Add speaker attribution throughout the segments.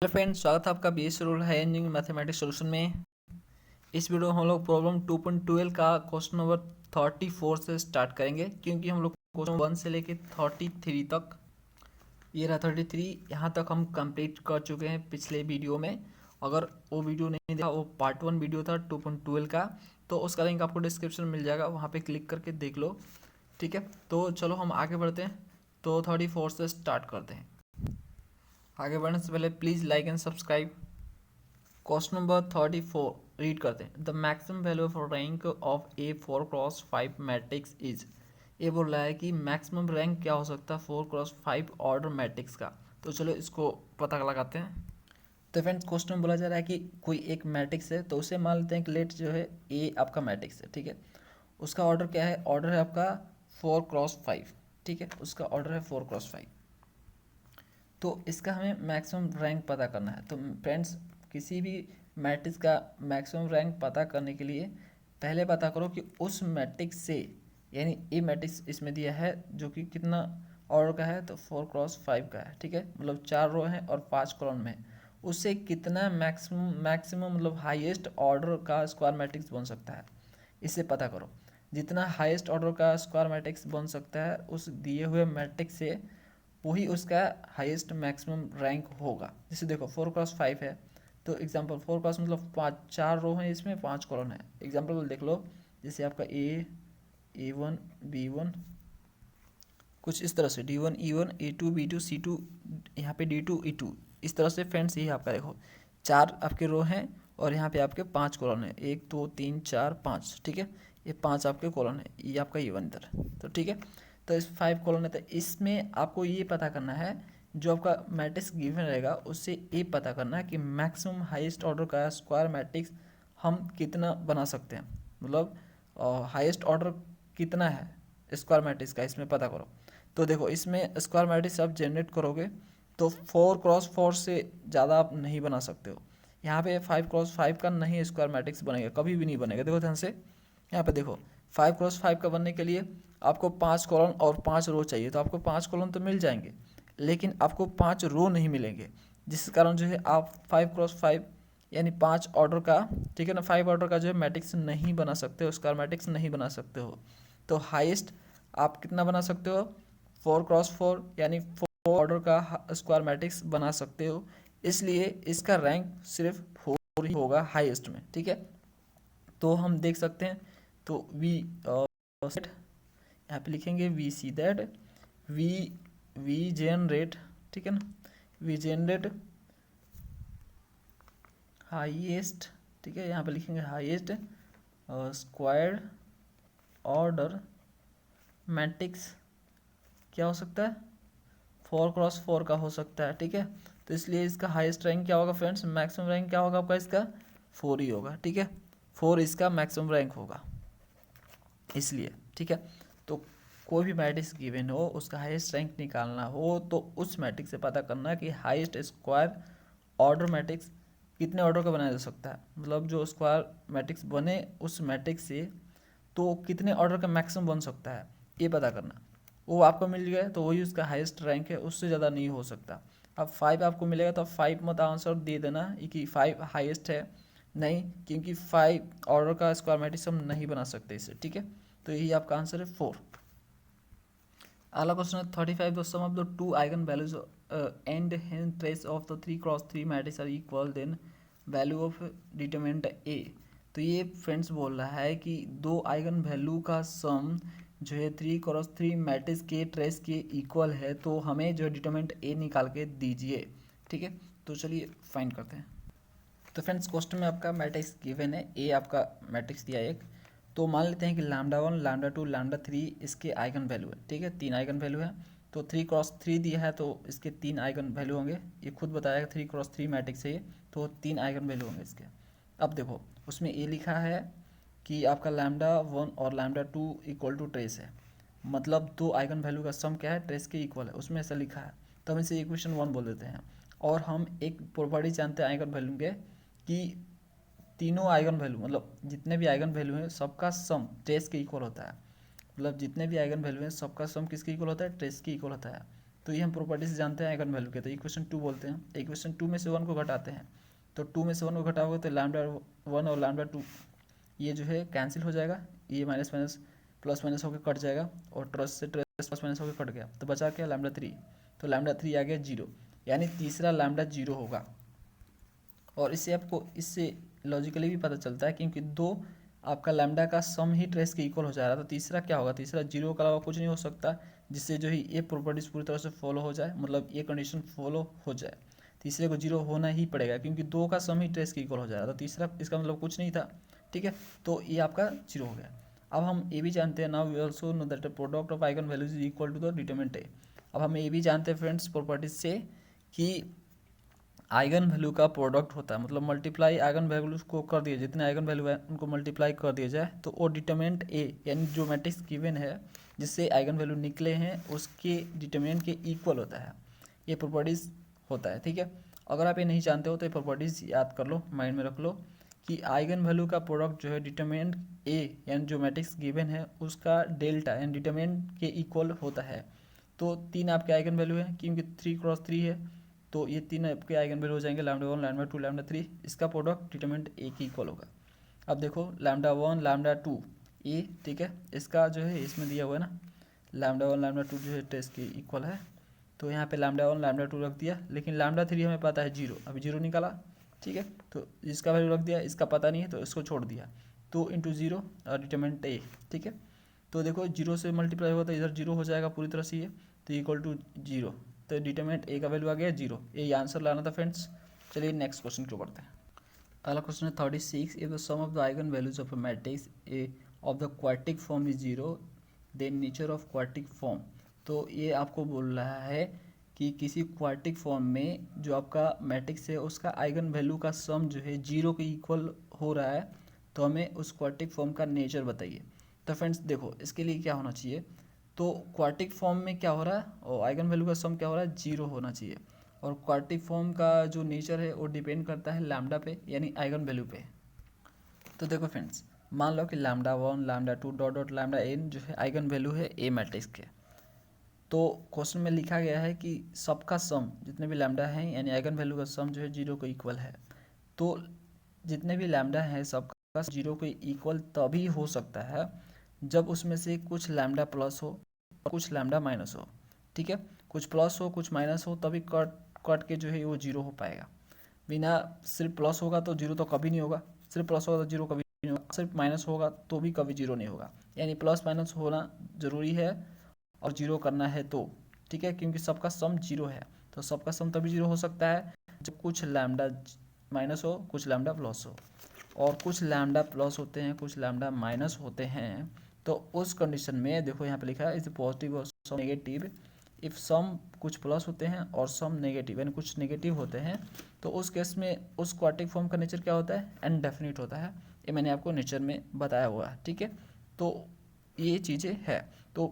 Speaker 1: Hello friends, स्वागत है आपका बीएस रूल है इंजीनियरिंग मैथमेटिक्स सॉल्यूशन में। इस वीडियो में हम लोग प्रॉब्लम 2.12 का क्वेश्चन नंबर 34 से स्टार्ट करेंगे, क्योंकि हम लोग क्वेश्चन 1 से लेके 33 तक, ये रहा 33, यहाँ तक हम कंप्लीट कर चुके हैं पिछले वीडियो में। अगर वो वीडियो नहीं देखा, वो पार्ट 1 वीडियो था 2.12 का, तो उसका लिंक आपको डिस्क्रिप्शन में मिल जाएगा, वहाँ पे क्लिक करके देख लो। ठीक है, तो चलो हम आगे बढ़ते हैं। तो 34 से स्टार्ट करते हैं। आगे बढ़ने से पहले please like and subscribe. Question number 34 read करते हैं। The maximum value of rank of A 4x5 matrix is. ये बोल रहा है कि मैक्सिमम रैंक क्या हो सकता है 4x5 ऑर्डर मैट्रिक्स का। तो चलो इसको पता लगाते हैं। तो फ्रेंड्स, क्वेश्चन में बोला जा रहा है कि कोई एक मैट्रिक्स है, तो उसे मान लेते हैं कि लेट जो है ए आपका मैट्रिक्स है। ठीक है, उसका ऑर्डर क्या है? ऑर्डर है आपका 4x5। ठीक है, उसका ऑर्डर है 4x5। तो इसका हमें मैक्सिमम रैंक पता करना है। तो फ्रेंड्स, किसी भी मैट्रिक्स का मैक्सिमम रैंक पता करने के लिए पहले पता करो कि उस मैट्रिक्स से, यानी ए मैट्रिक्स इसमें दिया है जो कि कितना ऑर्डर का है, तो 4x5 का है। ठीक है, मतलब 4 रो हैं और 5 कॉलम में, उससे कितना मैक्सिमम मतलब हाईएस्ट ऑर्डर का स्क्वायर मैट्रिक्स बन सकता है, इसे पता करो। जितना हाईएस्ट ऑर्डर का स्क्वायर मैट्रिक्स बन सकता है उस दिए हुए मैट्रिक्स से, वही उसका हाईएस्ट मैक्सिमम रैंक होगा। जैसे देखो 4x5 है, तो एग्जांपल 4x मतलब 4 रो हैं, इसमें 5 कॉलम है। एग्जांपल देख लो, जैसे आपका A1 B1, कुछ इस तरह से D1 E1 A2 B2 C2, यहाँ पे D2 E2, इस तरह से फ्रेंड्स ये आपका देखो 4 आपके रो हैं और यहाँ पे आपके 5 कॉलम है, 1 2 3 4 5। ठीक है, ये 5 आपके कॉलम है, ये आपका E1 इधर। तो ठीक है, तो इस 5 कॉलम है, तो इसमें आपको ये पता करना है, जो आपका मैट्रिक्स गिवन रहेगा उससे ये पता करना है कि मैक्सिमम हाईएस्ट ऑर्डर का स्क्वायर मैट्रिक्स हम कितना बना सकते हैं, मतलब हाईएस्ट ऑर्डर कितना है स्क्वायर मैट्रिक्स का, इसमें पता करो। तो देखो, इसमें स्क्वायर मैट्रिक्स आप जनरेट करोगे तो 4x4 से ज़्यादा आप नहीं बना सकते हो। यहाँ पे 5x5 का नहीं स्क्वायर मैट्रिक्स बनेगा, कभी भी नहीं बनेगा। देखो ध्यान से, यहाँ पे देखो 5x5 का बनने के लिए आपको 5 कॉलम और 5 रो चाहिए, तो आपको 5 कॉलम तो मिल जाएंगे, लेकिन आपको 5 रो नहीं मिलेंगे, जिस कारण जो है आप 5x5 यानी 5 ऑर्डर का, ठीक है ना, 5 ऑर्डर का जो है मैट्रिक्स नहीं बना सकते हो, स्क्वायर मैट्रिक्स नहीं बना सकते हो। तो हाईएस्ट आप कितना बना सकते हो? 4x4 यानी 4 ऑर्डर का स्क्वायर मैट्रिक्स बना सकते हो, इसलिए इसका रैंक सिर्फ 4 ही होगा हाईएस्ट में। ठीक है, तो हम देख सकते हैं, तो वी यहाँ पे लिखेंगे we see that we we generate, ठीक है ना, वी जनरेट हाईएस्ट, ठीक है, यहाँ पे लिखेंगे हाईएस्ट स्क्वायर्ड ऑर्डर मैट्रिक्स क्या हो सकता है? 4x4 का हो सकता है। ठीक है, तो इसलिए इसका हाईएस्ट रैंक क्या होगा फ्रेंड्स? मैक्सिमम रैंक क्या होगा आपका? इसका 4 ही होगा। ठीक है, 4 इसका मैक्सिमम रैंक होगा इसलिए। ठीक है, तो कोई भी मैट्रिक्स गिवन हो, उसका हाईएस्ट रैंक निकालना हो, तो उस मैट्रिक्स से पता करना कि हाईएस्ट स्क्वायर ऑर्डर मैट्रिक्स कितने ऑर्डर का बनाया जा सकता है, मतलब जो स्क्वायर मैट्रिक्स बने उस मैट्रिक्स से तो कितने ऑर्डर का मैक्सिमम बन सकता है, ये पता करना। वो आपको मिल गया तो वही उसका हाईएस्ट रैंक है, उससे ज़्यादा नहीं हो सकता। अब 5 आपको मिलेगा तो 5 मत आंसर दे देना कि 5 हाईएस्ट है, नहीं, क्योंकि 5 ऑर्डर का स्क्वायर मैट्रिक्स हम नहीं बना सकते इससे। ठीक है, तो यही आपका आंसर है 4। अगला क्वेश्चन है 35। The sum of the two eigen values and hence trace of the 3x3 matrix are equal, then value of determinant A. तो ये फ्रेंड्स बोल रहा है कि दो आइगन वैल्यू का सम जो है 3x3 मैट्रिक्स के ट्रेस के इक्वल है, तो हमें जो डिटरमिनेंट ए निकाल के दीजिए। ठीक है, तो चलिए फाइंड करते हैं। तो फ्रेंड्स, क्वेश्चन में आपका मैट्रिक्स गिवन है, ए आपका मैट्रिक्स दिया है एक, तो मान लेते हैं कि λ1 λ2 λ3 इसके आइगन वैल्यू है। ठीक है, 3 आइगन वैल्यू है, तो 3x3 दिया है तो इसके 3 आइगन वैल्यू होंगे, ये खुद बताया 3x3 मैट्रिक्स है ये, तो 3 आइगन वैल्यू होंगे इसके। अब देखो, उसमें ये लिखा है कि आपका λ1 और λ2 इक्वल टू ट्रेस है, मतलब दो आइगन वैल्यू का सम क्या है? ट्रेस के इक्वल है, उसमें ऐसा लिखा है, तो हम इसे इक्वेशन 1 बोल देते हैं। और हम एक प्रॉपर्टी जानते हैं आइगन वैल्यू के, कि तीनों आइगन वैल्यू मतलब जितने भी आइगन वैल्यू हैं सबका सम ट्रेस के इक्वल होता है, मतलब जितने भी आइगन वैल्यू हैं सबका सम किसके इक्वल होता है? ट्रेस के इक्वल होता है। तो ये हम प्रॉपर्टी से जानते हैं आइगन वैल्यू के। तो इक्वेशन 2 बोलते हैं। इक्वेशन 2 में से 1 को घटाते हैं, तो 2 में से 1 को घटाओगे तो लैम्डा 1 और लैम्डा 2 ये जो है कैंसिल हो जाएगा, ये माइनस माइनस प्लस माइनस होकर कट जाएगा, और ट्रेस से ट्रेस प्लस माइनस होकर कट गया, तो बचा क्या लैम्डा 3। तो लैम्डा 3 आ गया 0, यानी तीसरा लैम्डा 0 होगा। और इससे आपको इससे लॉजिकली भी पता चलता है क्योंकि दो आपका लैम्डा का सम ही ट्रेस के इक्वल हो जा रहा है, तो तीसरा क्या होगा, तीसरा 0 के अलावा कुछ नहीं हो सकता, जिससे जो है ये प्रॉपर्टीज पूरी तरह से फॉलो हो जाए, मतलब ये कंडीशन फॉलो हो जाए। तीसरे को 0 होना ही पड़ेगा क्योंकि दो का सम ही ट्रेस के इक्वल हो जा रहा है, तो तीसरा इसका मतलब कुछ नहीं था, ठीक है। तो ये आपका 0 हो गया। अब हम ये भी जानते हैं, now we also know that product of eigen values is equal to the determinant A. अब हम ये भी जानते हैं फ्रेंड्स प्रॉपर्टीज से कि आइगन वैल्यू का प्रोडक्ट होता है, मतलब मल्टीप्लाई आइगन वैल्यूज को कर दिए, जितने आइगन वैल्यू है उनको मल्टीप्लाई कर दिया जाए तो वो डिटरमिनेंट ए यानी जो मैट्रिक्स गिवन है जिससे आइगन वैल्यू निकले हैं उसके डिटरमिनेंट के इक्वल होता है। ये प्रॉपर्टीज होता है, ठीक है। अगर आप ये नहीं जानते हो तो ये प्रॉपर्टीज याद कर लो, माइंड में रख लो कि आइगन वैल्यू का प्रोडक्ट जो है डिटरमिनेंट ए यानी जो मैट्रिक्स गिवन है उसका डेल्टा यानी डिटरमिनेंट के इक्वल होता है। तो 3 आपके आइगन वैल्यू है क्योंकि 3 × 3 है, तो ये 3 आपके आइगन वैल्यू हो जाएंगे लैम्डा 1 लैम्डा 2 लैम्डा 3, इसका प्रोडक्ट डिटरमिनेंट ए की इक्वल होगा। अब देखो लैम्डा 1 लैम्डा 2 ए, ठीक है, इसका जो है इसमें दिया हुआ है ना, लैम्डा 1 लैम्डा 2 जो है टेस्ट के इक्वल है, तो यहाँ पे लैम्डा 1 लैम्डा 2 रख दिया, लेकिन लैम्डा 3 हमें पता है 0, अभी 0 निकाला, ठीक है, तो इसका वैल्यू रख दिया, इसका पता नहीं है तो इसको छोड़ दिया, तो इंटू 0 और डिटरमिनेंट ए, ठीक है। तो देखो 0 से मल्टीप्लाई होगा तो इधर 0 हो जाएगा पूरी तरह से ये, तो इक्वल टू 0, तो डिटरमिनेंट ए का वैल्यू आ गया 0। ये आंसर लाना था फ्रेंड्स। चलिए नेक्स्ट क्वेश्चन को पढ़ते हैं। अगला क्वेश्चन है 36, if the sum of the eigen values of a matrix A of the quadratic form is 0 then nature of quadratic form. तो ये आपको बोल रहा है कि किसी क्वाड्रेटिक फॉर्म में जो आपका मैट्रिक्स है उसका आइगन वैल्यू का सम जो है 0 के इक्वल हो रहा है, तो हमें उस क्वाड्रेटिक फॉर्म का नेचर बताइए। तो फ्रेंड्स देखो इसके लिए क्या होना चाहिए, तो क्वाड्रेटिक फॉर्म में क्या हो रहा है और आइगन वैल्यू का सम क्या हो रहा है 0 होना चाहिए, और क्वाड्रेटिक फॉर्म का जो नेचर है वो डिपेंड करता है लैम्डा पे यानी आइगन वैल्यू पे। तो देखो फ्रेंड्स मान लो कि lambda 1 lambda 2 dot dot lambda n जो है आइगन वैल्यू है ए मैट्रिक्स के। तो क्वेश्चन में लिखा गया है कि सबका सम जितने भी लैम्डा हैं यानी आइगन वैल्यू का सम जो है 0 को इक्वल है। तो जितने भी लैम्डा हैं सबका 0 को इक्वल तभी हो सकता है जब उसमें से कुछ लैम्डा प्लस हो और कुछ लैम्डा माइनस हो, ठीक है, कुछ प्लस हो कुछ माइनस हो तभी कट कट के जो है वो 0 हो पाएगा। बिना सिर्फ प्लस होगा तो 0 तो कभी नहीं होगा, सिर्फ प्लस होगा तो 0 कभी नहीं होगा, सिर्फ माइनस होगा तो भी कभी 0 नहीं होगा, यानी प्लस माइनस होना ज़रूरी है और 0 करना है तो, ठीक है, क्योंकि सबका सम 0 है। तो सबका सम तभी 0 हो सकता है जब कुछ लैम्डा माइनस हो कुछ लैम्डा प्लस हो, और कुछ लैम्डा प्लस होते हैं कुछ लैम्डा माइनस होते हैं। तो उस कंडीशन में देखो यहाँ पे लिखा है इज पॉजिटिव और सम नेगेटिव, इफ सम कुछ प्लस होते हैं और सम नेगेटिव यानी कुछ नेगेटिव होते हैं, तो उस केस में उस क्वाड्रेटिक फॉर्म का नेचर क्या होता है इनडेफिनिट होता है। ये मैंने आपको नेचर में बताया हुआ है, ठीक है। तो ये चीज़ें है। तो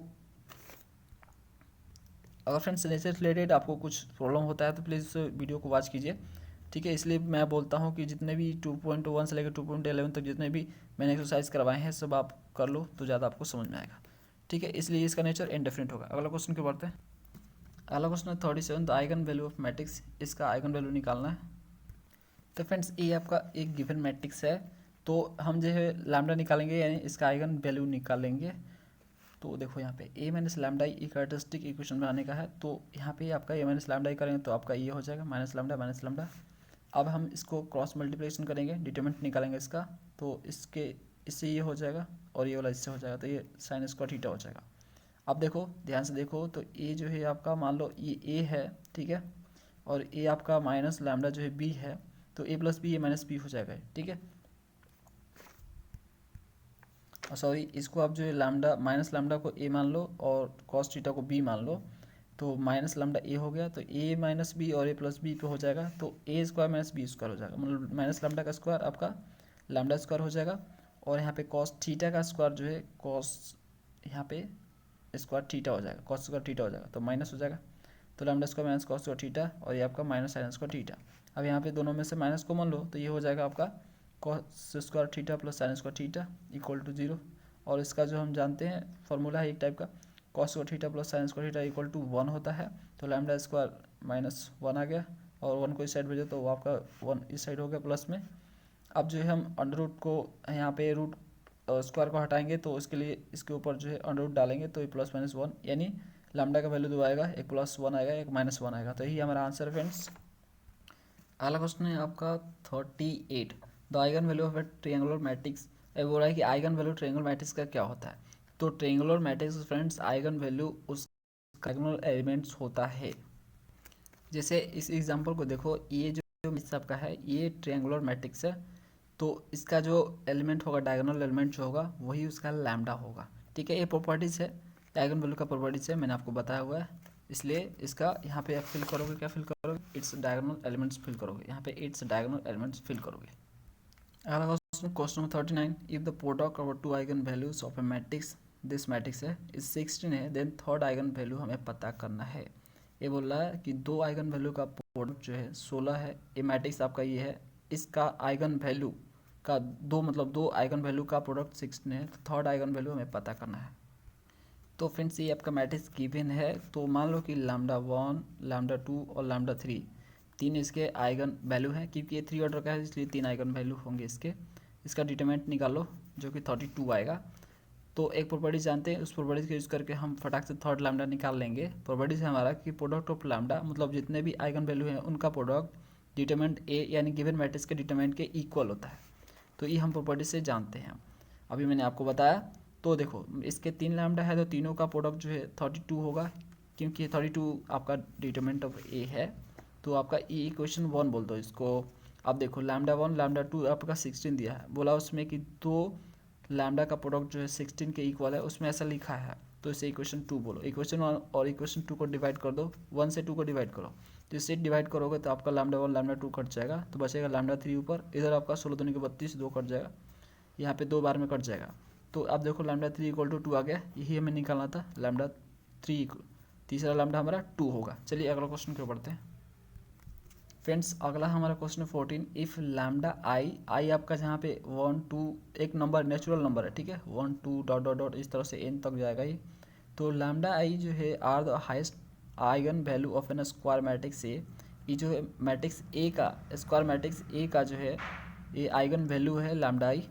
Speaker 1: अगर फ्रेंड्स नेचर रिलेटेड आपको कुछ प्रॉब्लम होता है तो प्लीज़ वीडियो को वॉच कीजिए, ठीक है। इसलिए मैं बोलता हूँ कि जितने भी 2.1 से लेकर 2.11 तक जितने भी मैंने एक्सरसाइज करवाए हैं सब आप कर लो तो ज़्यादा आपको समझ में आएगा, ठीक है। इसलिए इसका नेचर इनडेफिनिट होगा। अगला क्वेश्चन की बढ़ते हैं। अगला क्वेश्चन है 37, the eigen value of matrix, इसका आइगन वैल्यू निकालना है। तो फ्रेंड्स ये आपका एक गिवन मैट्रिक्स है, तो हम जो है लैम्डा निकालेंगे यानी इसका आइगन वैल्यू निकालेंगे। तो देखो यहाँ पे ए माइनस लैम्डा ई कैरेक्टरिस्टिक इक्वेशन बनाने का है, तो यहाँ पे आपका ए माइनस लैम्डा ई करेंगे तो आपका ये हो जाएगा माइनस लैम्डा। अब हम इसको क्रॉस मल्टीप्लिकेशन करेंगे, डिटरमिनेंट निकालेंगे इसका, तो इसके इससे ये हो जाएगा और ये वाला इससे हो जाएगा, तो ये साइन स्क्वायर थीटा हो जाएगा। अब देखो ध्यान से देखो, तो ए जो है आपका मान लो ये ए है, ठीक है, और ए आपका माइनस लैम्डा जो है बी है, तो ए प्लस बी ए माइनस बी हो जाएगा, ठीक है। सॉरी इसको आप जो है लैम्डा माइनस लैम्डा को ए मान लो और कॉस थीटा को बी मान लो, तो माइनस लैम्डा ए हो गया, तो ए माइनस बी और ए प्लस बी पे हो जाएगा, तो ए स्क्वायर माइनस बी स्क्वायर हो जाएगा, मतलब माइनस लैम्डा का स्क्वायर आपका लैम्डा स्क्वायर हो जाएगा, और यहाँ पे कॉस थीटा का स्क्वायर जो है कॉस यहाँ पे स्क्वायर थीटा हो जाएगा, कॉस स्क्वायर थीटा हो जाएगा, तो माइनस हो जाएगा, तो lambda square minus cos square theta, और ये आपका माइनस साइन स्क्वायर थीटा। अब यहाँ पे दोनों में से माइनस कॉमन लो तो ये हो जाएगा आपका cos square theta plus sine square theta equal to 0, और इसका जो हम जानते हैं फॉर्मूला है एक टाइप का cos square theta plus sine square theta equal to 1 होता है। तो लैम्डा स्क्वायर माइनस 1 आ गया, और 1 को इस साइड भेजो तो वो आपका 1 इस साइड हो गया प्लस में। अब जो है हम अंडर रूट को यहाँ पे रूट स्क्वायर को हटाएंगे, तो इसके लिए इसके ऊपर जो है अंडर रूट डालेंगे, तो ये प्लस माइनस 1, यानी लैम्डा का वैल्यू 2 आएगा, एक प्लस 1 आएगा, एक माइनस 1 आएगा। तो यही हमारा आंसर है फ्रेंड्स। अगला क्वेश्चन है आपका 38, the eigen value of a triangular matrix. बोल रहा है कि आइगन वैल्यू ट्रायंगुलर मैट्रिक्स का क्या होता है। तो triangular matrix friends eigen value उस डायगोनल एलिमेंट्स होता है। जैसे इस एग्जांपल को देखो, ये जो सबका है ये ट्रायंगुलर मैट्रिक्स है, तो इसका जो एलिमेंट होगा डायगोनल एलिमेंट जो होगा वही उसका लैम्डा होगा। ठीक है, ये प्रॉपर्टीज़ है, आइगन वैल्यू का प्रॉपर्टीज़ है, मैंने आपको बताया हुआ है। इसलिए इसका यहाँ पे फिल करोगे, क्या फिल करोगे, इट्स डायगोनल एलिमेंट्स फिल करोगे, यहाँ पे इट्स डायगोनल एलिमेंट्स फिल करोगे। अगला question, question number 39, if the product of two eigen values of A matrix, this matrix है इस 16 है, देन थर्ड आइगन वैल्यू हमें पता करना है। ये बोल रहा है कि दो आइगन वैल्यू का प्रोडक्ट जो है 16 है, ये मैट्रिक्स आपका ये है, इसका आइगन वैल्यू का दो आइगन वैल्यू का प्रोडक्ट 16 है, तो थर्ड आइगन वैल्यू हमें पता करना है। तो फ्रेंड्स ये आपका मैट्रिक्स गिवन है, तो मान लो कि लैम्डा 1, लैम्डा 2 और लैम्डा 3 तीन इसके आइगन वैल्यू हैं, क्योंकि ये 3 ऑर्डर का है इसलिए 3 आइगन वैल्यू होंगे इसके। इसका डिटरमिनेंट निकालो जो कि 32 आएगा। तो एक प्रॉपर्टी जानते हैं, उस प्रॉपर्टी का यूज़ करके हम फटाक से थर्ड लैम्डा निकाल लेंगे। प्रॉपर्टी है हमारा कि प्रोडक्ट ऑफ लैम्डा मतलब जितने भी आइगन वैल्यू हैं उनका प्रोडक्ट डिटरमिनेंट ए यानी गिवन मैट्रिक्स के डिटरमिनेंट के इक्वल होता है। तो ये हम प्रॉपर्टी से जानते हैं, अभी मैंने आपको बताया। तो देखो इसके 3 लैम्डा है, तो तीनों का प्रोडक्ट जो है 32 होगा, क्योंकि 32 आपका डिटरमिनेंट ऑफ ए है। तो आपका ई इक्वेशन 1 बोल दो इसको। अब देखो लैम्डा 1 लैम्डा 2 आपका 16 दिया है, बोला उसमें कि दो लैम्डा का प्रोडक्ट जो है 16 के इक्वल है, उसमें ऐसा लिखा है, तो इसे इक्वेशन 2 बोलो। इक्वेशन 1 और इक्वेशन 2 को डिवाइड कर दो, 1 से 2 को डिवाइड करो, तो इससे डिवाइड करोगे तो आपका लैम्डा 1 लैम्डा 2 कट जाएगा, तो बचेगा लैम्डा 3 ऊपर। इधर आपका 16 दूनी के 32, 2 कट जाएगा, यहाँ पे 2 बार में कट जाएगा। तो अब देखो लैम्डा 3 इक्वल टू 2 आ गया, यही हमें निकालना था। लैम्डा 3 तीसरा लैम्डा हमारा 2 होगा। चलिए अगला क्वेश्चन क्यों पढ़ते हैं फ्रेंड्स। अगला हमारा क्वेश्चन 14, इफ़ लैम्डा आई आपका जहाँ पे 1 2 एक नंबर नेचुरल नंबर है, ठीक है, 1 2 डॉट डॉट डॉट इस तरह से n तक जाएगा ये। तो लैम्डा आई जो है are the highest eigen value of an square matrix A. ये जो है मैट्रिक्स ए का स्क्वायर मैट्रिक्स ए का जो है ये आइगन वैल्यू है lambda i.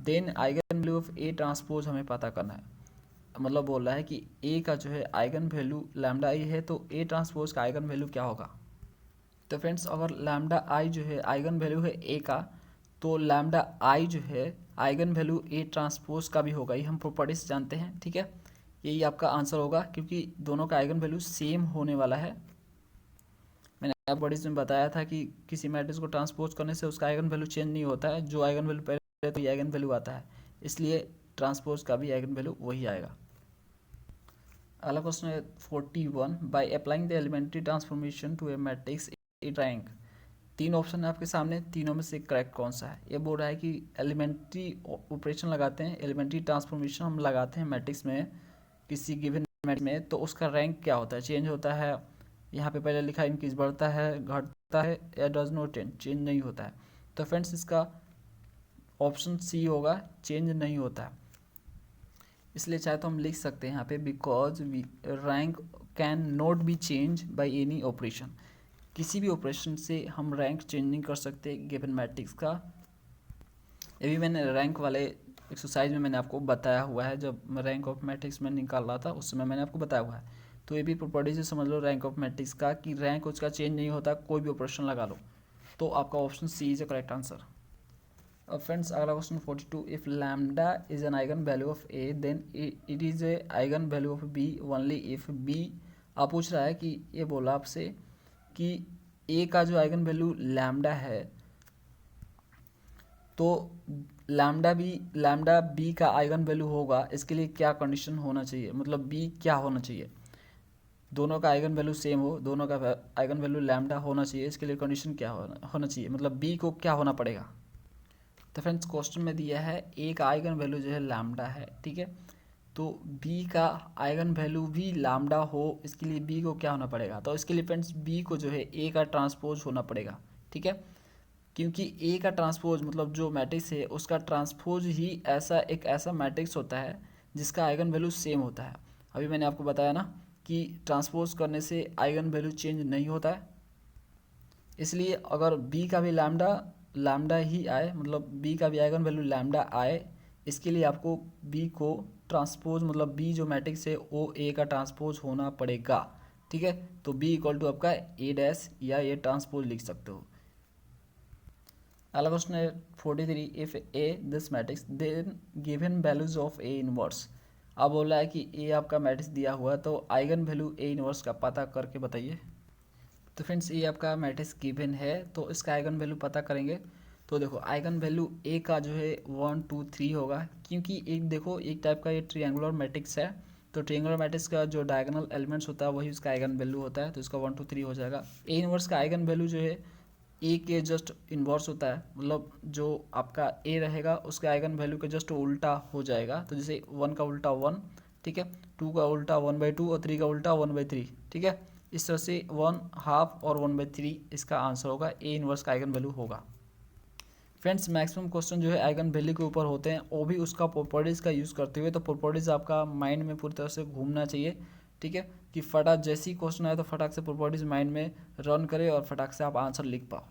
Speaker 1: Then eigen value of A transpose हमें पता करना है, मतलब बोल रहा है कि ए का जो है आइगन वैल्यू लैम्डा आई है, तो ए ट्रांसपोज का आइगन वैल्यू क्या होगा। तो फ्रेंड्स अगर लैम्डा आई जो है आइगन वैल्यू है ए का, तो लैम्डा आई जो है आइगन वैल्यू ए ट्रांसपोज का भी होगा, ये हम प्रॉपर्टीज जानते हैं। ठीक है, यही आपका आंसर होगा, क्योंकि दोनों का आइगन वैल्यू सेम होने वाला है। मैंने प्रॉपर्टीज में बताया था कि किसी मैट्रिक्स को ट्रांसपोज करने से उसका आइगन वैल्यू चेंज नहीं होता है, जो आइगन वैल्यू पहले तो आइगन वैल्यू आता है, इसलिए ट्रांसपोज का भी आइगन वैल्यू वही आएगा। अगला क्वेश्चन है 41, by applying the elementary transformation to a matrix it rank. 3 option है आपके सामने, तीनों में से करेक्ट कौन सा है। ये बोल रहा है कि एलिमेंट्री ऑपरेशन लगाते हैं, एलिमेंट्री ट्रांसफॉर्मेशन हम लगाते हैं मैट्रिक्स में, किसी गिवन मैट्रिक्स में, तो उसका रैंक क्या होता है, चेंज होता है। यहाँ पे पहले लिखा इंक्रीज बढ़ता है, घटता है, या डज नॉट चेंज नहीं होता है। तो फ्रेंड्स इसका ऑप्शन सी होगा, चेंज नहीं होता है। इसलिए चाहे तो हम लिख सकते हैं यहाँ पे, because rank can not be change by any operation. किसी भी ऑपरेशन से हम रैंक चेंज नहीं कर सकते गिवन मैट्रिक्स का। ये भी मैंने रैंक वाले एक्सरसाइज में मैंने आपको बताया हुआ है, जब रैंक ऑफ मैट्रिक्स में निकाल रहा था उस समय मैंने आपको बताया हुआ है। तो ये भी प्रॉपर्टी से समझ लो रैंक ऑफ मैट्रिक्स का, कि रैंक उसका चेंज नहीं होता, कोई भी ऑपरेशन लगा लो। तो आपका option C is a correct answer. अब फ्रेंड्स अगला question 42, if lambda is an eigen value of A then it is a eigen value of B only if B. आप पूछ रहा है कि ये बोला आपसे कि ए का जो आइगन वैल्यू लैम्डा है, तो लैम्डा बी का आइगन वैल्यू होगा, इसके लिए क्या कंडीशन होना चाहिए, मतलब बी क्या होना चाहिए। दोनों का आइगन वैल्यू सेम हो, दोनों का आइगन वैल्यू लैम्डा होना चाहिए, इसके लिए कंडीशन क्या होना चाहिए, मतलब बी को क्या होना पड़ेगा। तो फ्रेंड्स क्वेश्चन में दिया है ए का आइगन वैल्यू जो है लैम्डा है, ठीक है, तो बी का आइगन वैल्यू भी लैम्डा हो, इसके लिए बी को क्या होना पड़ेगा। तो इसके लिए फ्रेंड्स बी को जो है ए का ट्रांसपोज होना पड़ेगा, ठीक है, क्योंकि ए का ट्रांसपोज मतलब जो मैट्रिक्स है उसका ट्रांसपोज ही एक ऐसा मैट्रिक्स होता है जिसका आइगन वैल्यू सेम होता है। अभी मैंने आपको बताया ना कि ट्रांसपोज करने से आइगन वैल्यू चेंज नहीं होता है, इसलिए अगर बी का भी लैम्डा लैम्डा ही आए, मतलब बी का भी आइगन वैल्यू लैम्डा आए, इसके लिए आपको बी को ट्रांसपोज, मतलब बी जो मैट्रिक्स है ओ ए का ट्रांसपोज होना पड़ेगा। ठीक है, तो बी इक्वल टू आपका ए डैश या ए ट्रांसपोज लिख सकते हो। अगला क्वेश्चन है 43, if A this matrix then given values of A inverse. अब बोला है कि ए आपका मैट्रिक्स दिया हुआ है, तो आइगन वैल्यू ए इनवर्स का पता करके बताइए। तो फ्रेंड्स ये आपका मैट्रिक्स गिवन है, तो इसका आइगन वैल्यू पता करेंगे। तो देखो आइगन वैल्यू ए का जो है 1 2 3 होगा, क्योंकि एक देखो एक टाइप का ये ट्रिएंगुलर मैट्रिक्स है, तो ट्रिएंगुलर मैट्रिक्स का जो डायगोनल एलिमेंट्स होता है वही उसका आइगन वैल्यू होता है, तो इसका 1 2 3 हो जाएगा। ए इनवर्स का आइगन वैल्यू जो है ए के जस्ट इन्वर्स होता है, मतलब जो आपका ए रहेगा उसके आइगन वैल्यू के जस्ट उल्टा हो जाएगा। तो जैसे 1 का उल्टा 1, ठीक है, 2 का उल्टा 1/2 और 3 का उल्टा 1/3, ठीक है। इस तरह से 1/2 और 1/3 इसका आंसर होगा, ए इनवर्स का आइगन वैल्यू होगा। फ्रेंड्स मैक्सिमम क्वेश्चन जो है आइगन वैल्यू के ऊपर होते हैं, वो भी उसका प्रॉपर्टीज़ का यूज़ करते हुए, तो प्रॉपर्टीज़ आपका माइंड में पूरी तरह से घूमना चाहिए। ठीक है, कि फटाक जैसे ही क्वेश्चन आए तो फटाक से प्रॉपर्टीज़ माइंड में रन करे और फटाक से आप आंसर लिख पाओ।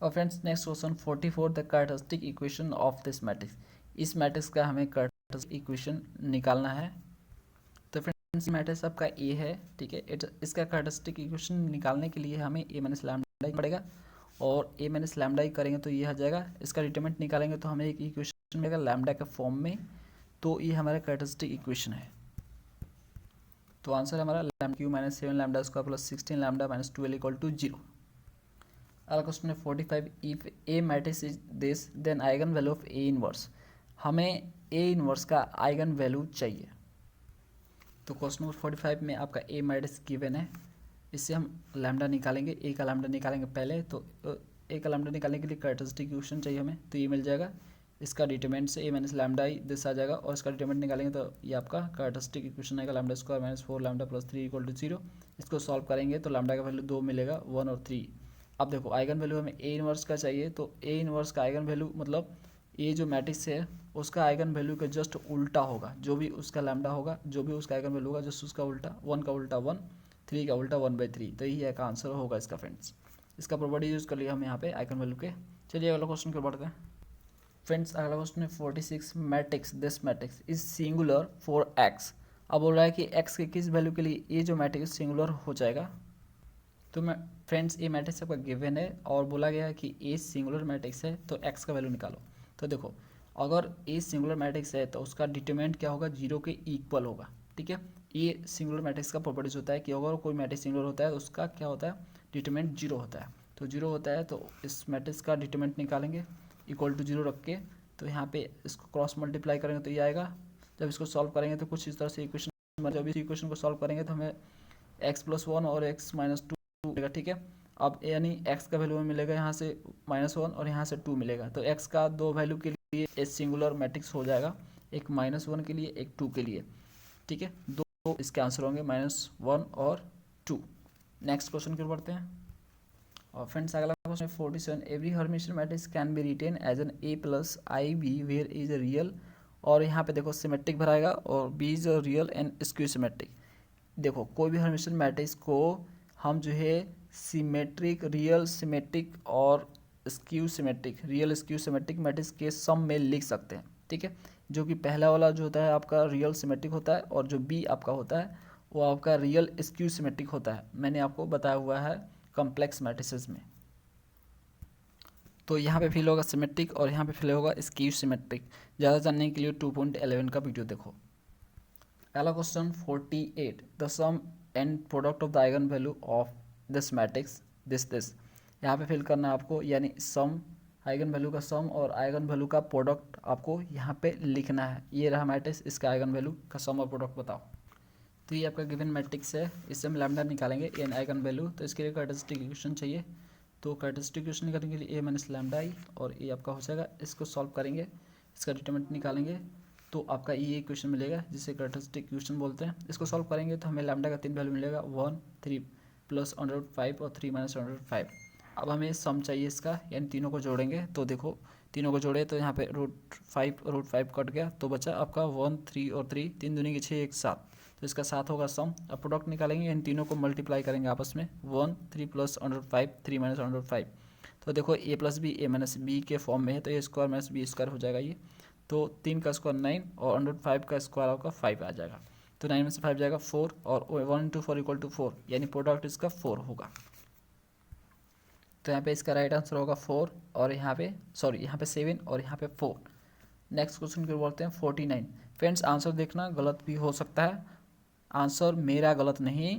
Speaker 1: और friends next question 44, the characteristic equation of this matrix. इस मैट्रिक्स का हमें कैरेक्टरिस्टिक इक्वेशन निकालना है। तो फ्रेंड्स मैट्रिक्स आपका ए है, ठीक है, इसका कैरेक्टरिस्टिक इक्वेशन निकालने के लिए हमें ए माइनस लैम्डा पड़ेगा, और ए माइनस लैम्डा ही करेंगे तो ये आ जाएगा। इसका डिटरमिनेंट निकालेंगे तो हमें एक इक्वेशन मिलेगा लैम्डा के फॉर्म में, तो ये हमारा कैरेक्टरिस्टिक इक्वेशन है। तो आंसर हमारा lambda cube minus 7 lambda square plus 16 lambda minus 12 equal to 0। अगला क्वेश्चन है 45, if A matrix is this then eigen value of A inverse. हमें ए इनवर्स का आइगन वैल्यू चाहिए। तो क्वेश्चन नंबर 45 में आपका ए मैट्रिक्स गिवन है, इससे हम लैम्डा निकालेंगे, ए का लैम्डा निकालेंगे पहले। तो ए का लैम्डा निकालने के लिए कैरेक्टरिस्टिक इक्वेशन चाहिए हमें, तो ये मिल जाएगा। इसका डिटरमिनेंट से ए माइनस लैम्डा ही दिस आ जाएगा, और इसका डिटरमिनेंट निकालेंगे तो ये आपका कैरेक्टरिस्टिक इक्वेशन आएगा lambda square minus 4 lambda plus 3 equal to 0। इसको सॉल्व करेंगे तो लैम्डा का वैल्यू 2 मिलेगा, 1 और 3। अब देखो आइगन वैल्यू हमें ए इनवर्स का चाहिए, तो ए इनवर्स का आइगन वैल्यू मतलब ये जो मैट्रिक्स है उसका आइगन वैल्यू का जस्ट उल्टा होगा, जो भी उसका लैम्डा होगा, जो भी उसका आइगन वैल्यू होगा जस्ट उसका उल्टा, 1 का उल्टा 1, 3 का उल्टा 1/3। तो यही एक आंसर होगा इसका फ्रेंड्स। इसका प्रॉपर्टी यूज़ कर लिया हम यहाँ पे आइगन वैल्यू के। चलिए अगला क्वेश्चन को बढ़ते हैं। फ्रेंड्स अगला क्वेश्चन है 46, matrix this matrix is singular for x. अब बोल रहा है कि एक्स के किस वैल्यू के लिए ये जो मैट्रिक्स सिंगुलर हो जाएगा। तो मैं फ्रेंड्स ये मैट्रिक्स आपका गिवन है, और बोला गया है कि ए सिंगुलर मैट्रिक्स है तो एक्स का वैल्यू निकालो। तो देखो अगर ए सिंगुलर मैट्रिक्स है तो उसका डिटरमिनेंट क्या होगा, 0 के इक्वल होगा। ठीक है, ये सिंगुलर मैट्रिक्स का प्रॉपर्टीज होता है कि अगर कोई मैट्रिक्स सिंगुलर होता है तो उसका क्या होता है, डिटरमिनेंट 0 होता है। तो 0 होता है तो इस मैट्रिक्स का डिटरमिनेंट निकालेंगे इक्वल टू 0 रख के, तो यहाँ पे इसको क्रॉस मल्टीप्लाई करेंगे तो ये आएगा। जब इसको सॉल्व करेंगे तो कुछ इस तरह से इक्वेशन, जब इस इक्वेशन को सॉल्व करेंगे तो हमें x+1 और x-2 मिलेगा। ठीक है, अब यानी x का वैल्यू हमें मिलेगा यहाँ से -1 और यहाँ से 2 मिलेगा, तो x का दो वैल्यू के लिए एक सिंगुलर मैट्रिक्स हो जाएगा, एक -1 के लिए एक 2 के लिए। ठीक है, दो इसके आंसर होंगे -1 और 2। नेक्स्ट क्वेश्चन की ओर बढ़ते हैं। और फ्रेंड्स अगला question 47, every Hermitian matrix can be written as an a + ib where is a real. और यहाँ पे देखो सिमेट्रिक भराएगा और b is a real and skew symmetric. देखो कोई भी हर्मिटियन मैट्रिक्स को हम जो है सिमेट्रिक, रियल सिमेट्रिक और skew symmetric, real skew symmetric matrix के सम में लिख सकते हैं। ठीक है, जो कि पहला वाला जो होता है आपका रियल सिमेट्रिक होता है, और जो बी आपका होता है वो आपका रियल स्क्यू सिमेट्रिक होता है। मैंने आपको बताया हुआ है कॉम्प्लेक्स मैट्रिसेस में। तो यहाँ पे फिल होगा सिमेट्रिक और यहाँ पे फिल होगा स्क्यू सिमेट्रिक। ज़्यादा जानने के लिए 2.11 का वीडियो देखो। अगला question 48, the sum and product of the eigen value of this matrix this. यहाँ पे फिल करना है आपको, यानी सम, आइगन वैल्यू का सम और आइगन वैल्यू का प्रोडक्ट आपको यहाँ पे लिखना है। ये रहा मैट्रिक्स, इसका आइगन वैल्यू का सम और प्रोडक्ट बताओ। तो ये आपका गिवन मैट्रिक्स है, इससे हम लैम्डा निकालेंगे एन आइगन वैल्यू, तो इसके लिए कैरेक्टरिस्टिक इक्वेशन चाहिए। तो कैरेक्टरिस्टिक इक्वेशन निकालने के लिए a - लैम्डा i, और ये आपका हो जाएगा। इसको सॉल्व करेंगे, इसका डिटरमिनेंट निकालेंगे तो आपका ये इक्वेशन मिलेगा जिसे कैरेक्टरिस्टिक इक्वेशन बोलते हैं। इसको सॉल्व करेंगे तो हमें लैम्डा का 3 वैल्यू मिलेगा, 1 3 प्लस √5 और 3 - √5। अब हमें सम चाहिए इसका, यानी तीनों को जोड़ेंगे। तो देखो तीनों को जोड़े तो यहाँ पे √5 कट गया, तो बचा आपका 1 3 और 3, 3 दूनी की 6 1 7। तो इसका 7 होगा सम। अब प्रोडक्ट निकालेंगे, इन तीनों को मल्टीप्लाई करेंगे आपस में, 1 3 प्लस अंडर 5 3 माइनस अंडर 5। तो देखो ए प्लस बी ए माइनस बी के फॉर्म में है, तो ए स्क्वायर माइनस बी स्क्वायर हो जाएगा ये। तो 3 का स्क्वायर 9 और अंडर 5 का स्क्वायर आपका 5 आ जाएगा। तो 9 में से 5 जाएगा 4 और 1 इंटू 4 इक्वल टू 4, यानी प्रोडक्ट इसका 4 होगा। तो यहाँ पे इसका राइट आंसर होगा 4 और यहाँ पे यहाँ पे 7 और यहाँ पे 4। नेक्स्ट क्वेश्चन की बोलते हैं 49। फ्रेंड्स आंसर देखना गलत भी हो सकता है, आंसर मेरा गलत नहीं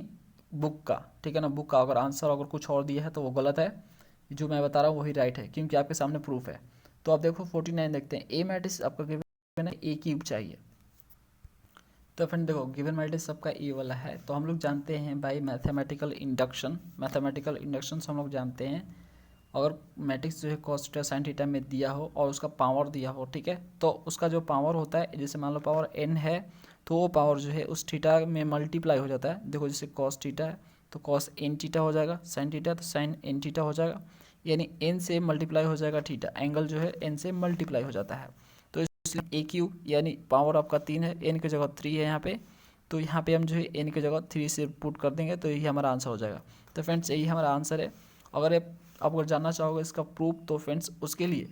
Speaker 1: बुक का, ठीक है ना। बुक का अगर आंसर अगर कुछ और दिया है तो वो गलत है, जो मैं बता रहा हूँ वही राइट है, क्योंकि आपके सामने प्रूफ है। तो आप देखो 49 देखते हैं। ए मैट्रिक्स आपका गिवन है, ए क्यूब चाहिए। तो फ्रेंड देखो गिवन मैट्रिक्स सबका ए वाला है, तो हम लोग जानते हैं बाई मैथमेटिकल इंडक्शन हम लोग जानते हैं, अगर मैट्रिक्स जो है cos थीटा sin थीटा में दिया हो और उसका पावर दिया हो, ठीक है, तो उसका जो पावर होता है, जैसे मान लो पावर n है, तो वो पावर जो है उस थीटा में मल्टीप्लाई हो जाता है। देखो जैसे cos थीटा है तो cos n थीटा हो जाएगा, sin थीटा तो sin n थीटा हो जाएगा, यानी n से मल्टीप्लाई हो जाएगा थीटा, एंगल जो है n से मल्टीप्लाई हो जाता है। तो इसलिए ए क्यूब यानी पावर आपका 3 है, n की जगह 3 है यहाँ पे, तो यहाँ पे हम जो है n की जगह 3 से पुट कर देंगे, तो यही हमारा आंसर हो जाएगा। तो फ्रेंड्स यही हमारा आंसर है। अगर आप अगर जानना चाहोगे इसका प्रूफ, तो फ्रेंड्स उसके लिए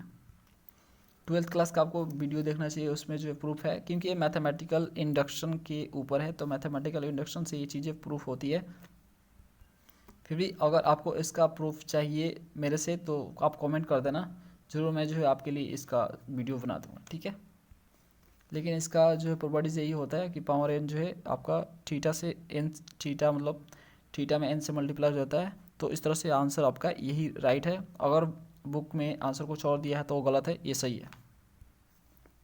Speaker 1: 12th क्लास का आपको वीडियो देखना चाहिए, उसमें जो प्रूफ है, क्योंकि ये मैथमेटिकल इंडक्शन के ऊपर है, तो मैथमेटिकल इंडक्शन से ये चीज़ें प्रूफ होती है। फिर भी अगर आपको इसका प्रूफ चाहिए मेरे से तो आप कमेंट कर देना, ज़रूर मैं जो है आपके लिए इसका वीडियो बना दूँगा, ठीक है। लेकिन इसका जो है प्रॉपर्टीज यही होता है कि पावर एन जो है आपका थीटा से एन, थीटा मतलब थीटा में एन से मल्टीप्लाई हो जाता है। तो इस तरह से आंसर आपका यही राइट है। अगर बुक में आंसर कुछ और दिया है तो वो गलत है, ये सही है।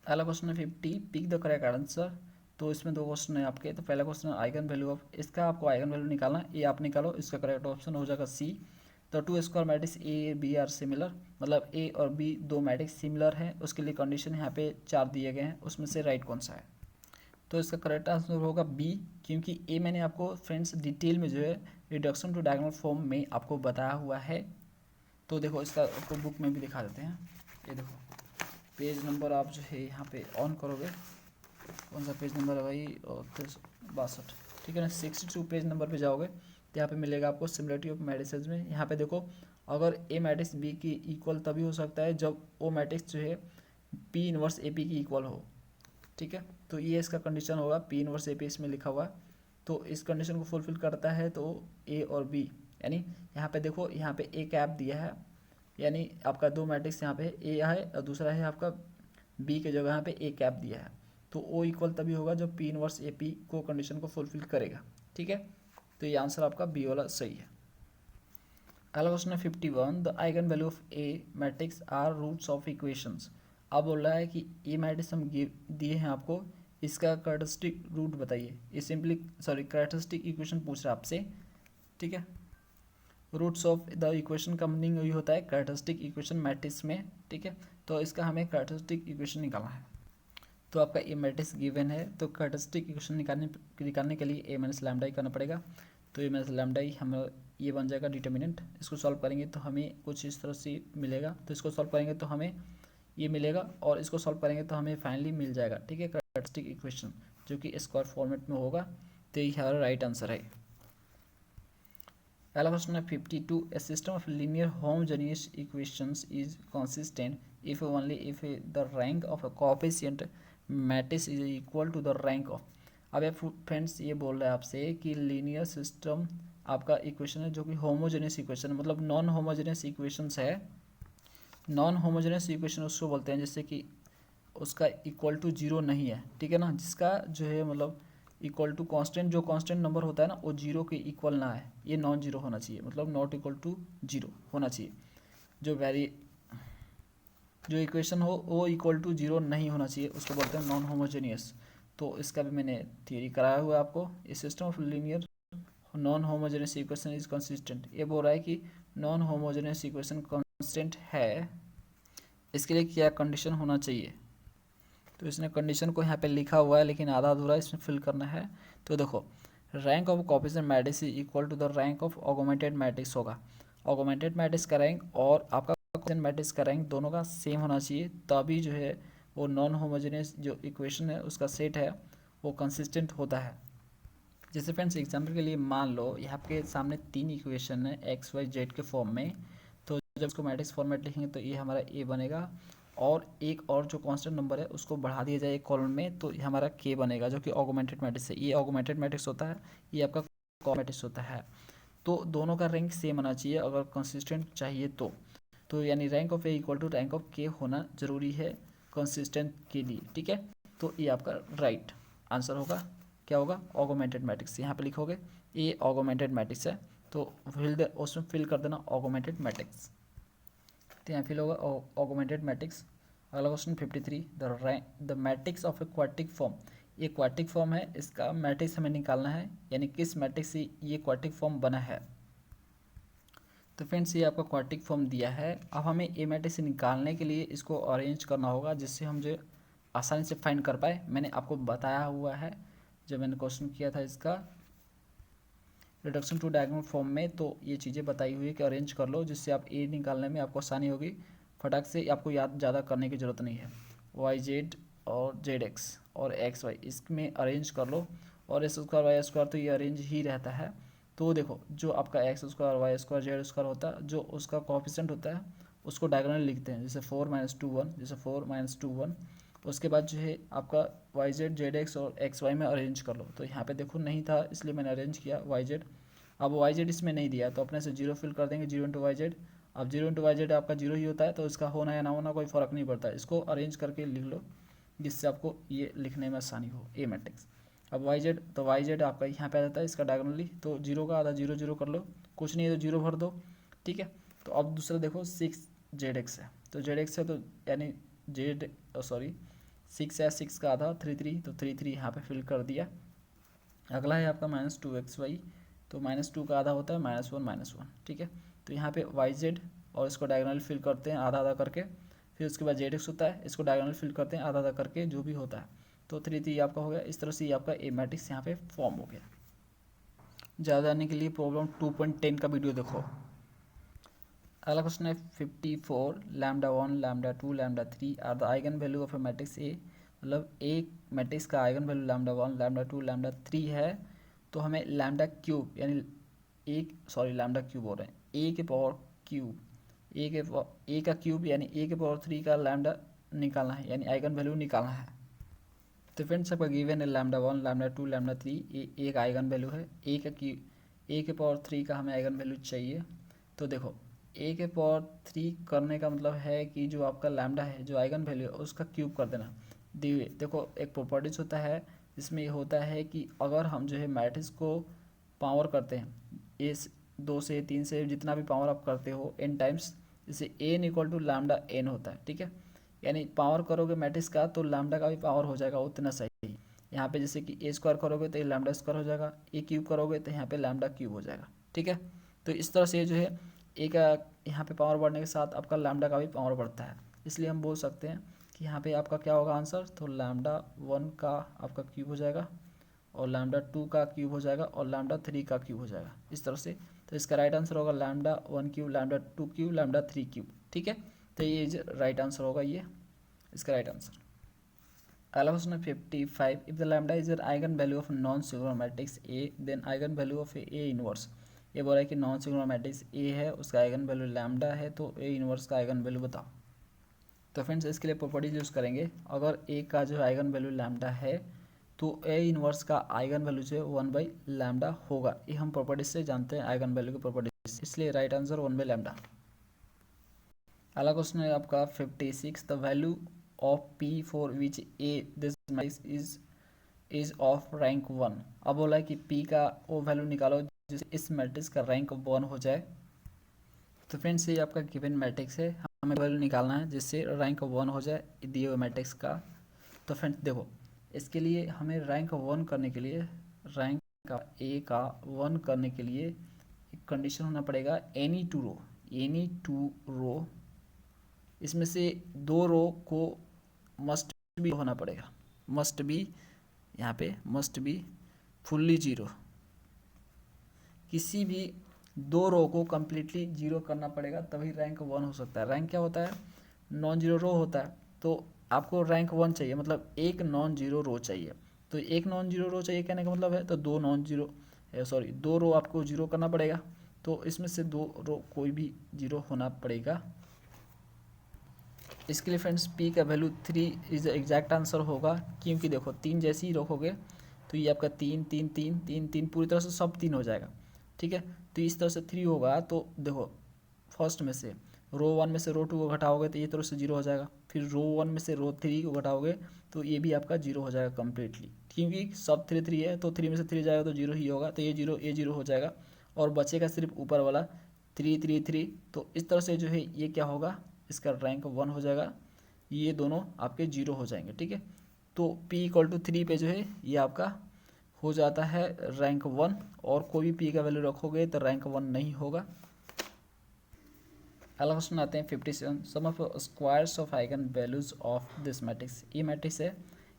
Speaker 1: अगला क्वेश्चन है 50, पिक द करेक्ट आंसर। तो इसमें 2 क्वेश्चन है आपके। तो पहला क्वेश्चन है आइगन वैल्यू ऑफ, इसका आपको आइगन वैल्यू निकालना है, ये आप निकालो, इसका करेक्ट ऑप्शन हो जाएगा सी। तो 2 square matrix A B are similar, मतलब ए और बी दो मैट्रिक्स सिमिलर है, उसके लिए कंडीशन यहाँ पे 4 दिए गए हैं, उसमें से राइट कौन सा है। तो इसका करेक्ट आंसर होगा बी, क्योंकि ए मैंने आपको फ्रेंड्स डिटेल में जो है रिडक्शन टू डायगोनल फॉर्म में आपको बताया हुआ है। तो देखो इसका आपको बुक में भी दिखा देते हैं, ये देखो पेज नंबर आप जो है यहाँ पे ऑन करोगे, कौन सा पेज नंबर है भाई, 62, ठीक है ना, 62 पेज नंबर पे जाओगे तो यहाँ पे मिलेगा आपको सिमिलरिटी ऑफ मैट्रिसेस में। यहाँ पे देखो अगर ए मैट्रिक्स बी की इक्वल तभी हो सकता है जब वो मैट्रिक्स जो है पी इनवर्स ए पी की इक्वल हो, ठीक है। तो ये इसका कंडीशन होगा, पी इनवर्स ए पी इसमें लिखा हुआ है, तो इस कंडीशन को फुलफिल करता है तो ए और बी, यानी यहाँ पे देखो यहाँ पे ए कैप दिया है, यानी आपका दो मैट्रिक्स यहाँ पे ए है और दूसरा है आपका बी के जगह यहाँ पे ए कैप दिया है, तो ओ इक्वल तभी होगा जब पी इनवर्स ए पी को कंडीशन को फुलफिल करेगा, ठीक है। तो ये आंसर आपका बी वाला सही है। अगला क्वेश्चन है 51, the eigen value of A matrix are roots of equations. अब बोल रहा है कि ए मैट्रिक्स हम दिए हैं आपको, इसका कैरेक्टरिस्टिक रूट बताइए। ये सिंपली कैरेक्टरिस्टिक इक्वेशन पूछ रहा है आपसे, ठीक है। रूट्स ऑफ द इक्वेशन का मीनिंग यही होता है कैरेक्टरिस्टिक इक्वेशन मैट्रिक्स में, ठीक है। तो इसका हमें कैरेक्टरिस्टिक इक्वेशन निकालना है। तो आपका ए मैट्रिक्स गिवन है, तो कैरेक्टरिस्टिक इक्वेशन निकालने के लिए ए माइनस लैम्डा ही करना पड़ेगा। तो ए माइनस लैम्डा ही हम ये बन जाएगा डिटर्मिनेंट। इसको सॉल्व करेंगे तो हमें कुछ इस तरह से मिलेगा, तो इसको सॉल्व करेंगे तो हमें ये मिलेगा और इसको सॉल्व करेंगे तो हमें फाइनली मिल जाएगा, ठीक है, कैरेक्टरिस्टिक इक्वेशन जो कि स्क्वायर फॉर्मेट में होगा। तो ये हमारा राइट आंसर है। पहला क्वेश्चन है 52, a system of linear homogeneous equations is consistent if only if the rank of a coefficient matrix is equal to the rank of. अब फ्रेंड्स ये बोल रहा है आपसे कि लीनियर सिस्टम आपका इक्वेशन है जो कि होमोजेनियस इक्वेशन है, मतलब नॉन होमोजेनियस इक्वेशंस है। नॉन होमोजेनियस इक्वेशन उसको बोलते हैं जैसे कि उसका इक्वल टू जीरो नहीं है, ठीक है ना, जिसका जो है मतलब इक्वल टू कांस्टेंट, जो कांस्टेंट नंबर होता है ना वो जीरो के इक्वल ना है, ये नॉन जीरो होना चाहिए, मतलब नॉट इक्वल टू जीरो होना चाहिए। जो इक्वेशन हो वो इक्वल टू जीरो नहीं होना चाहिए, उसको बोलते हैं नॉन होमोजेनियस। तो इसका भी मैंने थियरी कराया हुआ है आपको। A system of linear non homogeneous equation is consistent, ये बोल रहा है कि नॉन होमोजेनियस इक्वेशन कंसिस्टेंट है, इसके लिए क्या कंडीशन होना चाहिए। तो इसने कंडीशन को यहाँ पे लिखा हुआ है लेकिन आधा अधूरा इसमें फिल करना है। तो देखो rank of coefficient matrix is equal to the rank of augmented matrix होगा। ऑगमेंटेड मैट्रिक्स का रैंक और आपका कोएफिशिएंट मैट्रिक्स का रैंक दोनों का सेम होना चाहिए, तभी जो है वो नॉन होमोजेनियस जो इक्वेशन है उसका सेट है वो कंसिस्टेंट होता है।
Speaker 2: जैसे फ्रेंड्स एग्जाम्पल के लिए मान लो यहाँ आपके सामने 3 इक्वेशन है एक्स वाई जेड के फॉर्म में, तो जब इसको मैट्रिक्स फॉर्मेट लिखेंगे तो ये हमारा ए बनेगा, और एक और जो कांस्टेंट नंबर है उसको बढ़ा दिया जाए एक कॉलम में, तो ये हमारा के बनेगा, जो कि ऑगमेंटेड मैट्रिक्स है। ये ऑगमेंटेड मैट्रिक्स होता है, ये आपका कॉलम मैट्रिक्स होता है। तो दोनों का रैंक सेम आना चाहिए अगर कंसिस्टेंट चाहिए तो यानी rank of A equal to rank of के होना जरूरी है कंसिस्टेंट के लिए, ठीक है। तो ये आपका राइट आंसर होगा, क्या होगा, ऑगमेंटेड मैट्रिक्स। यहाँ पे लिखोगे ये ऑगमेंटेड मैट्रिक्स है, तो उसमें फिल कर देना ऑगमेंटेड मैट्रिक्स, तो यहाँ फिल होगा ऑगमेंटेड मैट्रिक्स। अगला question 53, the matrix of a quadratic form. ये क्वाड्रेटिक फॉर्म है, इसका मैट्रिक्स हमें निकालना है, यानी किस मैट्रिक्स से ये क्वाड्रेटिक फॉर्म बना है। तो फ्रेंड्स ये आपका क्वाड्रेटिक फॉर्म दिया है। अब हमें ए मैट्रिक्स से निकालने के लिए इसको अरेंज करना होगा, जिससे हम जो आसानी से फाइंड कर पाए। मैंने आपको बताया हुआ है जब मैंने क्वेश्चन किया था इसका रिडक्शन टू डायगोनल फॉर्म में, तो ये चीज़ें बताई हुई है कि अरेंज कर लो, जिससे आप ए निकालने में आपको आसानी होगी, फटाक से, आपको याद ज़्यादा करने की ज़रूरत नहीं है। वाई जेड और जेड एक्स और एक्स वाई इसमें अरेंज कर लो, और एस स्क्वायर वाई स्क्वायर तो ये अरेंज ही रहता है। तो देखो जो आपका x square y square z square होता है, जो उसका कोएफिशिएंट होता है उसको डायगोनल लिखते हैं, जैसे 4 - 2 1, जैसे 4 - 2 1। उसके बाद जो है आपका वाई जेड जेड एक्स और एक्स वाई में अरेंज कर लो। तो यहाँ पे देखो नहीं था, इसलिए मैंने अरेंज किया वाई जेड। अब वाई जेड इसमें नहीं दिया, तो अपने से जीरो फिल कर देंगे, 0 × वाई जेड। अब 0 × वाई जेड आपका जीरो ही होता है, तो इसका होना या ना होना कोई फ़र्क नहीं पड़ता, इसको अरेंज करके लिख लो, जिससे आपको ये लिखने में आसानी हो ए मैट्रिक्स। अब वाई जेड, तो वाई जेड आपका यहाँ पे आ जाता है इसका डायगोनली, तो जीरो का आधा 0 0 कर लो, कुछ नहीं है तो जीरो भर दो, ठीक है। तो अब दूसरा देखो 6 जेड एक्स है, तो जेड एक्स है तो यानी जेड सॉरी 6 है, 6 का आधा 3 3, तो 3 3 यहाँ पे फिल कर दिया। अगला है आपका -2xy, तो -2 का आधा होता है -1 -1, ठीक है। तो यहाँ पे वाई जेड और इसको डायगोनल फिल करते हैं आधा आधा करके, फिर उसके बाद जेड एक्स होता है, इसको डायगोनल फिल करते हैं आधा आधा करके, जो भी होता है। तो 3 3 आपका हो गया। इस तरह से ये आपका ए मैट्रिक्स यहाँ पे फॉर्म हो गया। ज़्यादा जानने के लिए प्रॉब्लम 2.10 का वीडियो देखो। अगला क्वेश्चन है 54, λ1 λ2 λ3 are the eigen value of A matrix A. मतलब एक मैट्रिक्स का आइगन वैल्यू λ1 λ2 λ3 है, तो हमें लैम्डा क्यूब यानी लैम्डा क्यूब हो रहे हैं, ए के पावर क्यूब, ए का क्यूब यानी ए के पावर 3 का लैम्डा निकालना है, यानी आइगन वैल्यू निकालना है। तो फ्रेंड्स आपका गिवन है λ1 λ2 λ3, एक आइगन वैल्यू है, ए के पावर 3 का हमें आइगन वैल्यू चाहिए। तो देखो ए के पावर 3 करने का मतलब है कि जो आपका लैम्डा है, जो आइगन वैल्यू है, उसका क्यूब कर देना। देखो एक प्रॉपर्टीज होता है जिसमें ये होता है कि अगर हम जो है मैट्रिक्स को पावर करते हैं, इस 2 से 3 से जितना भी पावर आप करते हो n टाइम्स, जैसे n = लैम्डा n होता है, ठीक है। यानी पावर करोगे मैट्रिक्स का तो लैम्डा का भी पावर हो जाएगा उतना सही। यहाँ पे जैसे कि ए स्क्वायर करोगे तो ये लैम्डा स्क्वायर हो जाएगा, ए क्यूब करोगे तो यहाँ पे लैम्डा क्यूब हो जाएगा, ठीक है। तो इस तरह से जो है ए का यहाँ पे पावर बढ़ने के साथ आपका लैम्डा का भी पावर बढ़ता है, इसलिए हम बोल सकते हैं कि यहाँ पे आपका क्या होगा आंसर, तो λ1 का आपका क्यूब हो जाएगा, और λ2 का क्यूब हो जाएगा, और λ3 का क्यूब हो जाएगा, इस तरह से। तो इसका राइट आंसर होगा λ1 क्यूब, λ2 क्यूब, λ3 क्यूब, ठीक है। तो ये राइट आंसर होगा, ये इसका राइट आंसर। अगला क्वेश्चन है 55, if the lambda is an eigen value of non singular matrix A, then eigen value of A inverse. ये बोल रहा है कि नॉन सिंगुलर मैट्रिक्स ए है, उसका आइगन वैल्यू लैम्डा है, तो ए इनवर्स का आइगन वैल्यू बताओ। तो फ्रेंड्स इसके लिए प्रॉपर्टीज यूज़ करेंगे। अगर ए का जो आइगन वैल्यू लैम्डा है, तो ए इनवर्स का आइगन वैल्यू जो है 1/λ होगा। ये हम प्रॉपर्टीज से जानते हैं, आइगन वैल्यू की प्रॉपर्टीज, इसलिए राइट आंसर 1/λ। अगला क्वेश्चन है आपका 56, the value of P for which A this matrix is of rank 1। अब बोला है कि पी का वो वैल्यू निकालो जिससे इस मैट्रिक्स का रैंक 1 हो जाए। तो फ्रेंड्स ये आपका गिवन मैट्रिक्स है, हमें वैल्यू निकालना है जिससे रैंक 1 हो जाए दिए हुए मैट्रिक्स का। तो फ्रेंड्स देखो इसके लिए हमें रैंक 1 करने के लिए, रैंक का ए का 1 करने के लिए एक कंडीशन होना पड़ेगा, एनी टू रो, इसमें से 2 रो को मस्ट भी होना पड़ेगा, मस्ट बी, यहाँ पे मस्ट बी फुल्ली जीरो, किसी भी 2 रो को कम्प्लीटली जीरो करना पड़ेगा, तभी रैंक 1 हो सकता है। रैंक क्या होता है, नॉन जीरो रो होता है, तो आपको रैंक 1 चाहिए, मतलब एक नॉन जीरो रो चाहिए। तो एक नॉन जीरो रो चाहिए कहने का मतलब है, तो दो रो आपको जीरो करना पड़ेगा। तो इसमें से दो रो कोई भी जीरो होना पड़ेगा। इसके लिए फ्रेंड्स पी का वैल्यू 3 इज एग्जैक्ट आंसर होगा, क्योंकि देखो 3 जैसे ही रखोगे तो ये आपका 3 पूरी तरह से सब 3 हो जाएगा। ठीक है, तो इस तरह से 3 होगा। तो देखो फर्स्ट में से रो 1 में से रो 2 को घटाओगे तो ये तरह से जीरो हो जाएगा। फिर रो 1 में से रो 3 को घटाओगे तो ये भी आपका जीरो हो जाएगा कम्प्लीटली, क्योंकि सब 3 है तो 3 में से 3 जाएगा तो जीरो ही होगा। तो ये जीरो हो जाएगा और बचेगा सिर्फ ऊपर वाला 3 तो इस तरह से जो है ये क्या होगा, इसका रैंक 1 हो जाएगा। ये दोनों आपके जीरो हो जाएंगे। ठीक है, तो p इक्वल टू 3 पे जो है ये आपका हो जाता है रैंक 1, और कोई भी p का वैल्यू रखोगे तो रैंक 1 नहीं होगा। अगला क्वेश्चन आते हैं 57, sum of squares of eigen values of this matrix. ये मैट्रिक्स है,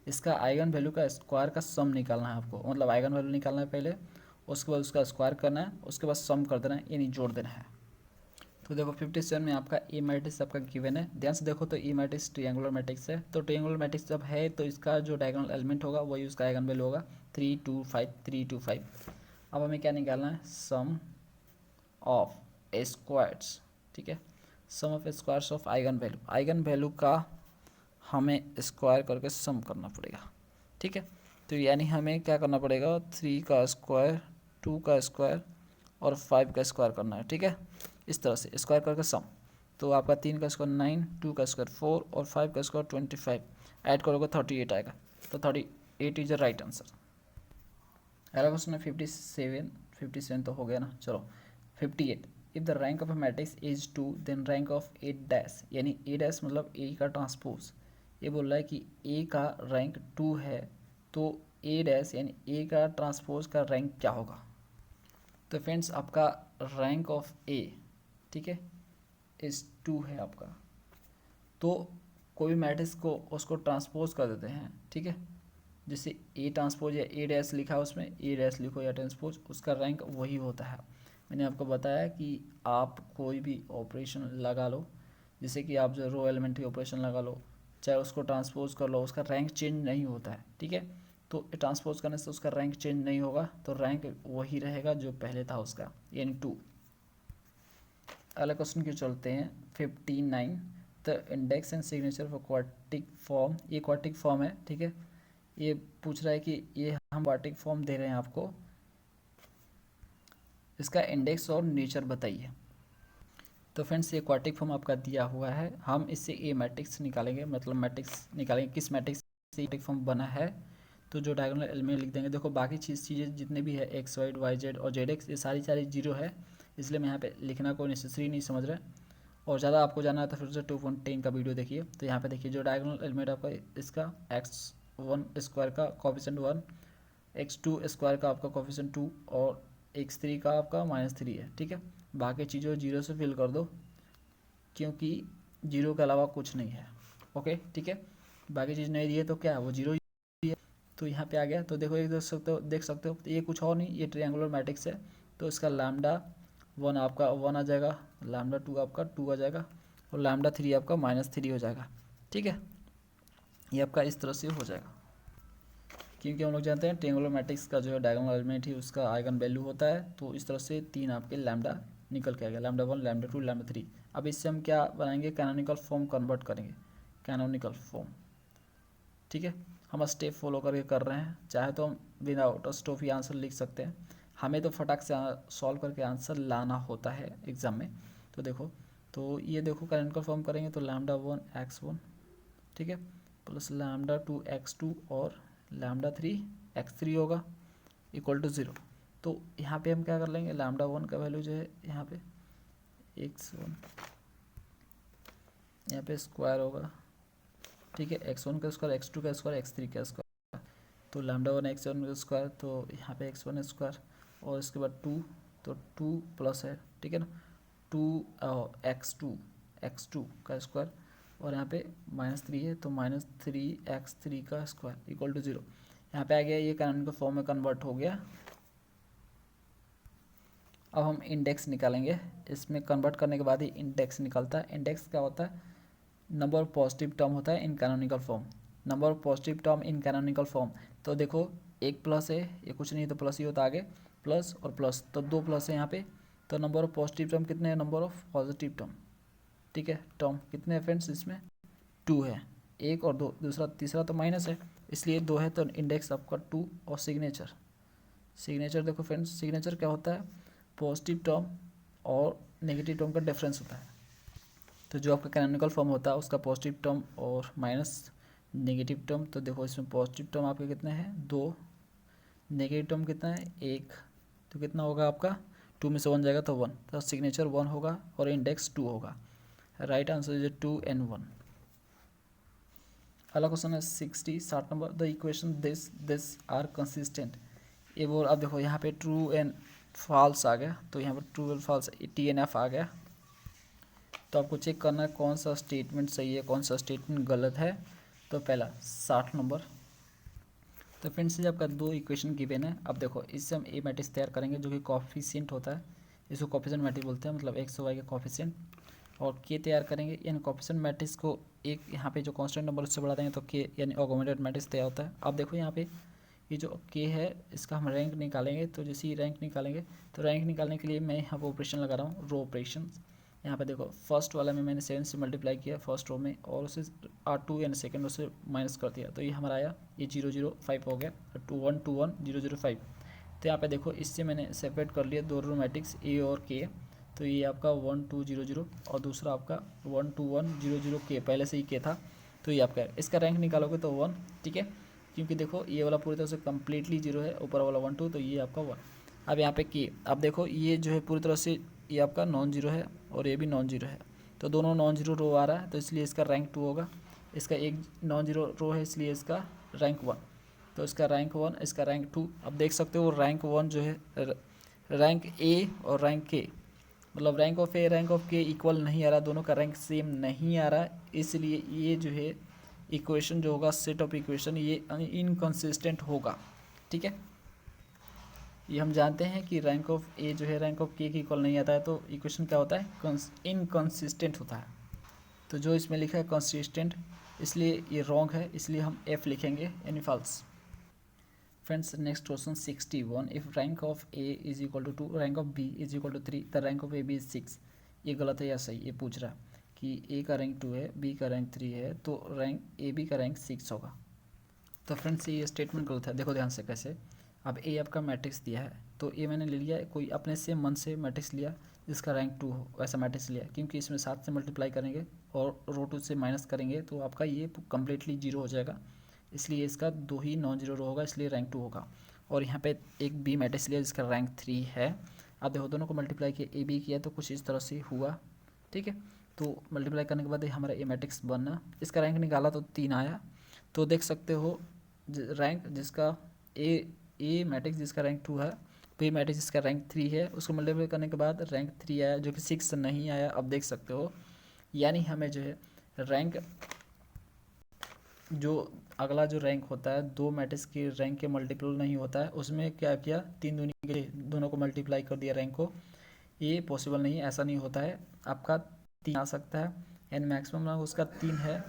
Speaker 2: इसका आइगन वैल्यू का स्क्वायर का सम निकालना है आपको, मतलब आइगन वैल्यू निकालना है पहले, उसके बाद उसका स्क्वायर करना है, उसके बाद सम कर देना है, यानी जोड़ देना है। तो देखो 57 में आपका ए मैट्रिक्स आपका गिवन है। ध्यान से देखो तो ए मैट्रिक्स ट्रायंगुलर मैट्रिक्स है। तो ट्रायंगुलर मैट्रिक्स जब है तो इसका जो डायगोनल एलिमेंट होगा वही उसका आइगन वैल्यू होगा 3 2 5 3 2 5। अब हमें क्या निकालना है, सम ऑफ स्क्वायर्स। ठीक है, sum of squares of eigen value का हमें स्क्वायर करके सम करना पड़ेगा। ठीक है, तो यानी हमें क्या करना पड़ेगा, 3 का स्क्वायर, 2 का स्क्वायर और 5 का स्क्वायर करना है। ठीक है, इस तरह से स्क्वायर करके सम। तो आपका 3 का स्क्वायर 9, 2 का स्क्वायर 4 और 5 का स्क्वायर 25, ऐड करोगे 38 आएगा। तो 38 इज द राइट आंसर। अगला क्वेश्चन है 57 तो हो गया ना। चलो 58, if the rank of A matrix is 2 then rank of A dash, यानी ए डैश मतलब ए का ट्रांसपोज। ये बोल रहा है कि ए का रैंक 2 है तो ए डैश यानी ए का ट्रांसपोज का रैंक क्या होगा। तो फ्रेंड्स आपका रैंक ऑफ ए, ठीक है, इस 2 है आपका। तो कोई भी मैट्रिक्स को उसको ट्रांसपोज कर देते हैं। ठीक है, जैसे ए ट्रांसपोज या ए डैश लिखा है उसमें ए डैश लिखो या ट्रांसपोज, उसका रैंक वही होता है। मैंने आपको बताया कि आप कोई भी ऑपरेशन लगा लो, जैसे कि आप जो रो एलिमेंट्री ऑपरेशन लगा लो, चाहे उसको ट्रांसपोज कर लो, उसका रैंक चेंज नहीं होता है। ठीक है, तो ट्रांसपोज करने से उसका रैंक चेंज नहीं होगा, तो रैंक वही रहेगा जो पहले था उसका, यानी 2। अगला क्वेश्चन की चलते हैं 59, the index and signature for quadratic form. ये क्वाड्रेटिक फॉर्म है। ठीक है, ये पूछ रहा है कि ये हम क्वाड्रेटिक फॉर्म दे रहे हैं आपको, इसका इंडेक्स और नेचर बताइए। तो फ्रेंड्स ये क्वाड्रेटिक फॉर्म आपका दिया हुआ है, हम इससे ए मैट्रिक्स निकालेंगे, मतलब मैट्रिक्स निकालेंगे किस मैट्रिक्स से क्वाड्रेटिक फॉर्म बना है। तो जो डायगोनल एलिमेंट लिख देंगे। देखो बाकी चीज़ें जितने भी है एक्स वाई जेड और जेड एक्स, ये सारी जीरो है, इसलिए मैं यहाँ पे लिखना कोई नेसेसरी नहीं समझ रहे। और ज़्यादा आपको जाना है तो फिर से 2.10 का वीडियो देखिए। तो यहाँ पे देखिए जो डायगोनल एलिमेंट आपका इसका x1 स्क्वायर का कोफिशिएंट 1, x2 स्क्वायर का आपका कोफिशिएंट 2 और x3 का आपका -3 है। ठीक है, बाकी चीज़ों जीरो से फिल कर दो, क्योंकि जीरो के अलावा कुछ नहीं है। ओके, ठीक है, बाकी चीज़ नहीं दी है तो क्या है, वो जीरो ही है। तो यहाँ पे आ गया। तो देखो एक देख सकते हो ये कुछ और नहीं, ये ट्रायंगुलर मैट्रिक्स है। तो इसका लैम्डा 1 आपका 1 आ जाएगा, लैम्डा 2 आपका 2 आ जाएगा और लैम्डा 3 आपका -3 हो जाएगा। ठीक है, ये आपका इस तरह से हो जाएगा, क्योंकि हम लोग जानते हैं ट्रायंगुलर मैट्रिक्स का जो है डायगोनल एलिमेंट ही उसका आइगन वैल्यू होता है। तो इस तरह से 3 आपके लैम्डा निकल के आ गया, लैम्डा 1 लैम्डा 2 लैम्डा 3। अब इससे हम क्या बनाएंगे, कैनोनिकल फॉर्म कन्वर्ट करेंगे, कैनोनिकल फॉर्म। ठीक है, हम स्टेप फॉलो करके कर रहे हैं, चाहे तो हम विदाउट स्टॉप ही आंसर लिख सकते हैं, हमें तो फटाक से सॉल्व करके आंसर लाना होता है एग्ज़ाम में। तो देखो, तो ये देखो कैनोनिकल फॉर्म करेंगे तो लैम्डा 1 x1, ठीक है, प्लस लैम्डा 2 x2 और लैम्डा 3 x3 होगा इक्वल टू 0। तो यहाँ पे हम क्या कर लेंगे, लैम्डा 1 का वैल्यू जो है यहाँ पे x1, यहाँ पे स्क्वायर होगा। ठीक है, x1 का स्क्वायर, x2 का स्क्वायर, x3 का स्क्वायर, तो लैम्डा 1 x1 का स्क्वायर, तो यहाँ पे x1 स्क्वायर और इसके बाद 2, तो 2 प्लस है। ठीक है ना, 2 x2 का स्क्वायर और यहाँ पे -3 है, तो -3x3 का स्क्वायर इक्वल टू 0। यहाँ पे आ गया, ये कैनोनिकल फॉर्म में कन्वर्ट हो गया। अब हम इंडेक्स निकालेंगे, इसमें कन्वर्ट करने के बाद ही इंडेक्स निकलता है। इंडेक्स क्या होता है, नंबर ऑफ पॉजिटिव टर्म होता है in canonical form. Number of positive term in canonical form. तो देखो एक प्लस है, ये कुछ नहीं तो प्लस ही होता आगे, प्लस और प्लस, तो 2 प्लस है यहाँ पे। तो नंबर ऑफ पॉजिटिव टर्म कितने हैं, नंबर ऑफ पॉजिटिव टर्म, ठीक है, टर्म कितने हैं फ्रेंड्स इसमें, 2 है, 1 और 2, दूसरा तीसरा तो माइनस है इसलिए 2 है, तो इंडेक्स आपका 2। और सिग्नेचर, सिग्नेचर देखो फ्रेंड्स, सिग्नेचर क्या होता है, पॉजिटिव टर्म और नेगेटिव टर्म का डिफरेंस होता है। तो जो आपका कैनोनिकल फॉर्म होता है उसका पॉजिटिव टर्म और माइनस नेगेटिव टर्म। तो देखो इसमें पॉजिटिव टर्म आपके कितने हैं, 2, नेगेटिव टर्म कितना है, 1, तो कितना होगा आपका, 2 में से 1 जाएगा तो 1, तो सिग्नेचर 1 होगा और इंडेक्स 2 होगा। Right answer is 2 and 1। अगला क्वेश्चन है 60 number, the equation this are consistent. ये बोल, अब देखो यहाँ पे ट्रू एंड फॉल्स आ गया, तो यहाँ पर ट्रू एंड फॉल्स TNF आ गया। तो आपको चेक करना है कौन सा स्टेटमेंट सही है कौन सा स्टेटमेंट गलत है। तो पहला 60 नंबर, तो फ्रेंड्स ये आपका 2 इक्वेशन गिवन है। अब देखो इससे हम ए मैट्रिक्स तैयार करेंगे जो कि कॉफिशिएंट होता है, इसको कॉफिशिएंट मैट्रिक्स बोलते हैं, मतलब एक्स वाई का कॉफिशिएंट, और के तैयार करेंगे। यानी कॉफिशिएंट मैट्रिक्स को एक यहाँ पे जो कांस्टेंट नंबर उससे बढ़ा देंगे तो के यानी ऑगमेंटेड मैट्रिक्स तैयार होता है। अब देखो यहाँ पे ये जो के है इसका हम रैंक निकालेंगे, तो जैसे ही रैंक निकालेंगे तो रैंक निकालने के लिए मैं यहाँ पर ऑपरेशन लगा रहा हूँ, रो ऑपरेशन। यहाँ पे देखो फर्स्ट वाला में मैंने 7 से मल्टीप्लाई किया फर्स्ट रो में, और उसे R2 यानी सेकेंड रो से माइनस कर दिया, तो ये हमारा आया, ये 005 हो गया, 2 1 2 1 005। तो यहाँ पे देखो इससे मैंने सेपरेट कर लिया 2 रो मैट्रिक्स ए और के, तो ये आपका 1 2 0 0 और दूसरा आपका 1 2 1 0 0 के, पहले से ही के था, तो ये आपका इसका रैंक निकालोगे तो 1, ठीक है, क्योंकि देखो ये वाला पूरी तरह से कम्प्लीटली 0 है, ऊपर वाला 1 2, तो ये आपका 1। अब यहाँ पे के, अब देखो ये जो है पूरी तरह से ये आपका नॉन जीरो है और ये भी नॉन जीरो है, तो दोनों नॉन जीरो रो आ रहा है, तो इसलिए इसका रैंक 2 होगा। इसका एक नॉन जीरो रो है इसलिए इसका रैंक 1, तो इसका रैंक 1 इसका रैंक 2। अब देख सकते हो रैंक 1 जो है रैंक ए और रैंक के, मतलब rank of A rank of के इक्वल नहीं आ रहा, दोनों का रैंक सेम नहीं आ रहा, इसलिए ये जो है इक्वेशन जो होगा सेट ऑफ इक्वेशन ये इनकंसिस्टेंट होगा, ठीक है। ये हम जानते हैं कि रैंक ऑफ ए जो है रैंक ऑफ के इक्वल नहीं आता है, तो इक्वेशन क्या होता है, इनकंसिस्टेंट होता है। तो जो इसमें लिखा है कंसिस्टेंट, इसलिए ये रॉन्ग है, इसलिए हम एफ लिखेंगे यानी false. Friends next question 61, if rank of A is equal to 2 rank of B is equal to 3 the rank of A B is 6। ये गलत है या सही, ये पूछ रहा है कि ए का रैंक 2 है, बी का रैंक 3 है, तो रैंक ए बी का रैंक 6 होगा। तो फ्रेंड्स ये स्टेटमेंट गलत है, देखो ध्यान से कैसे। अब ए आपका मैट्रिक्स दिया है, तो ए मैंने ले लिया कोई अपने से मन से मैट्रिक्स लिया जिसका रैंक 2 हो, वैसा मैट्रिक्स लिया, क्योंकि इसमें 7 से मल्टीप्लाई करेंगे और रो 2 से माइनस करेंगे तो आपका ये कम्प्लीटली 0 हो जाएगा, इसलिए इसका 2 ही नॉन जीरो रो होगा, इसलिए रैंक 2 होगा। और यहाँ पे एक बी मैट्रिक्स लिया जिसका रैंक 3 है। अब देखो दोनों को मल्टीप्लाई किया, ए बी किया तो कुछ इस तरह से हुआ, ठीक है। तो मल्टीप्लाई करने के बाद हमारा ए मैट्रिक्स बना, इसका रैंक निकाला तो 3 आया। तो देख सकते हो रैंक जिसका ए मैट्रिक्स जिसका रैंक 2 है, बी मैट्रिक्स जिसका रैंक 3 है, उसको मल्टीप्लाई करने के बाद रैंक 3 आया जो कि 6 नहीं आया। अब देख सकते हो यानी हमें जो है रैंक जो अगला जो रैंक होता है 2 मैट्रिक्स की रैंक के मल्टीपल नहीं होता है, उसमें क्या किया 3 दूनी के दोनों को मल्टीप्लाई कर दिया रैंक को, ये पॉसिबल नहीं है, ऐसा नहीं होता है। आपका 3 आ सकता है एंड मैक्सिमम रैंक उसका 3 है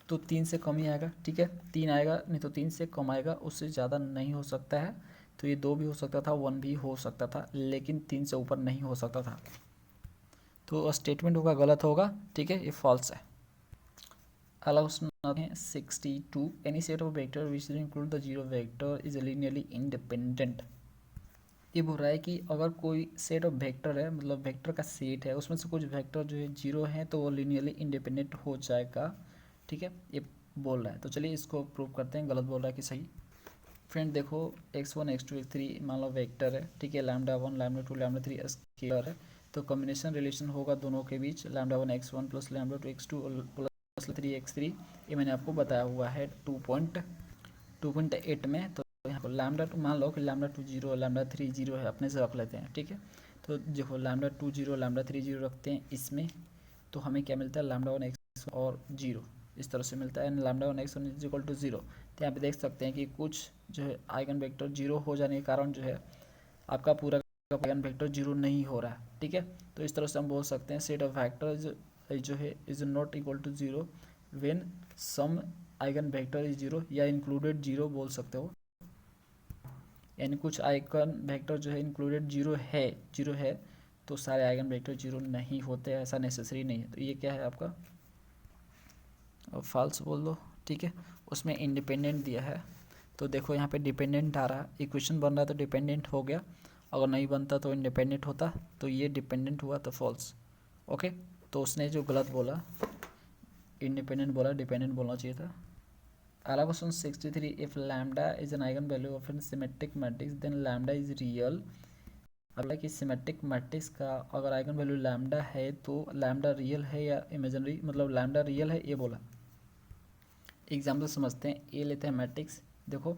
Speaker 2: तो 3 से कम ही आएगा, ठीक है, 3 आएगा, नहीं तो 3 से कम आएगा, उससे ज़्यादा नहीं हो सकता है। तो ये 2 भी हो सकता था, 1 भी हो सकता था, लेकिन 3 से ऊपर नहीं हो सकता था, तो स्टेटमेंट होगा गलत होगा, ठीक है, ये फॉल्स है। अगला क्वेश्चन है 62, any set of vector which include the zero vector is linearly independent. ये बोल रहा है कि अगर कोई सेट ऑफ वेक्टर है, मतलब वेक्टर का सेट है, उसमें से कुछ वेक्टर जो है जीरो हैं तो वो लीनियरली इंडिपेंडेंट हो जाएगा, ठीक है, ये बोल रहा है। तो चलिए इसको प्रूव करते हैं, गलत बोल रहा है कि सही। फ्रेंड देखो x1 x2 x3 मान लो वेक्टर है, ठीक है, λ1 λ2 λ3 स्केलर है, तो कॉम्बिनेशन रिलेशन होगा दोनों के बीच λ1 x1 plus λ2 x2 plus 3 x3, ये मैंने आपको बताया हुआ है 2.8 में। तो यहाँ पर λ2 मान लो कि λ2 0 λ3 0 है, अपने से रख लेते हैं, ठीक है। तो देखो λ2 0 λ3 0 रखते हैं इसमें, तो हमें क्या मिलता है λ1 x और 0 इस तरह से मिलता है, λ1 x1 इज इक्वल टू 0। तो यहाँ पे देख सकते हैं कि कुछ जो है आइगन वेक्टर 0 हो जाने के कारण जो है आपका पूरा का आइगन वेक्टर 0 नहीं हो रहा है, ठीक है। तो इस तरह से हम बोल सकते हैं सेट ऑफ वेक्टर जो है is not equal to 0 when some eigen vector is zero, या इंक्लूडेड जीरो बोल सकते हो, यानी कुछ आइगन वेक्टर जो है इंक्लूडेड जीरो है तो सारे आइगन वेक्टर जीरो नहीं होते, ऐसा नेसेसरी नहीं है। तो ये क्या है आपका, फॉल्स बोल दो, ठीक है। उसमें इंडिपेंडेंट दिया है, तो देखो यहाँ पे डिपेंडेंट आ रहा है, इक्वेशन बन रहा है तो डिपेंडेंट हो गया, अगर नहीं बनता तो इंडिपेंडेंट होता, तो ये डिपेंडेंट हुआ तो फॉल्स। ओके, तो उसने जो गलत बोला, इंडिपेंडेंट बोला, डिपेंडेंट बोलना चाहिए था। अगला question 63, if lambda is an eigen value of an symmetric matrix then lambda is real. अगला कि सिमेट्रिक मैट्रिक्स का अगर आइगन वैल्यू लैम्डा है तो लैम्डा रियल है या इमेजिनरी, मतलब लैम्डा रियल है ये बोला। एग्जाम्पल समझते हैं, ए लेते हैं मैट्रिक्स, देखो,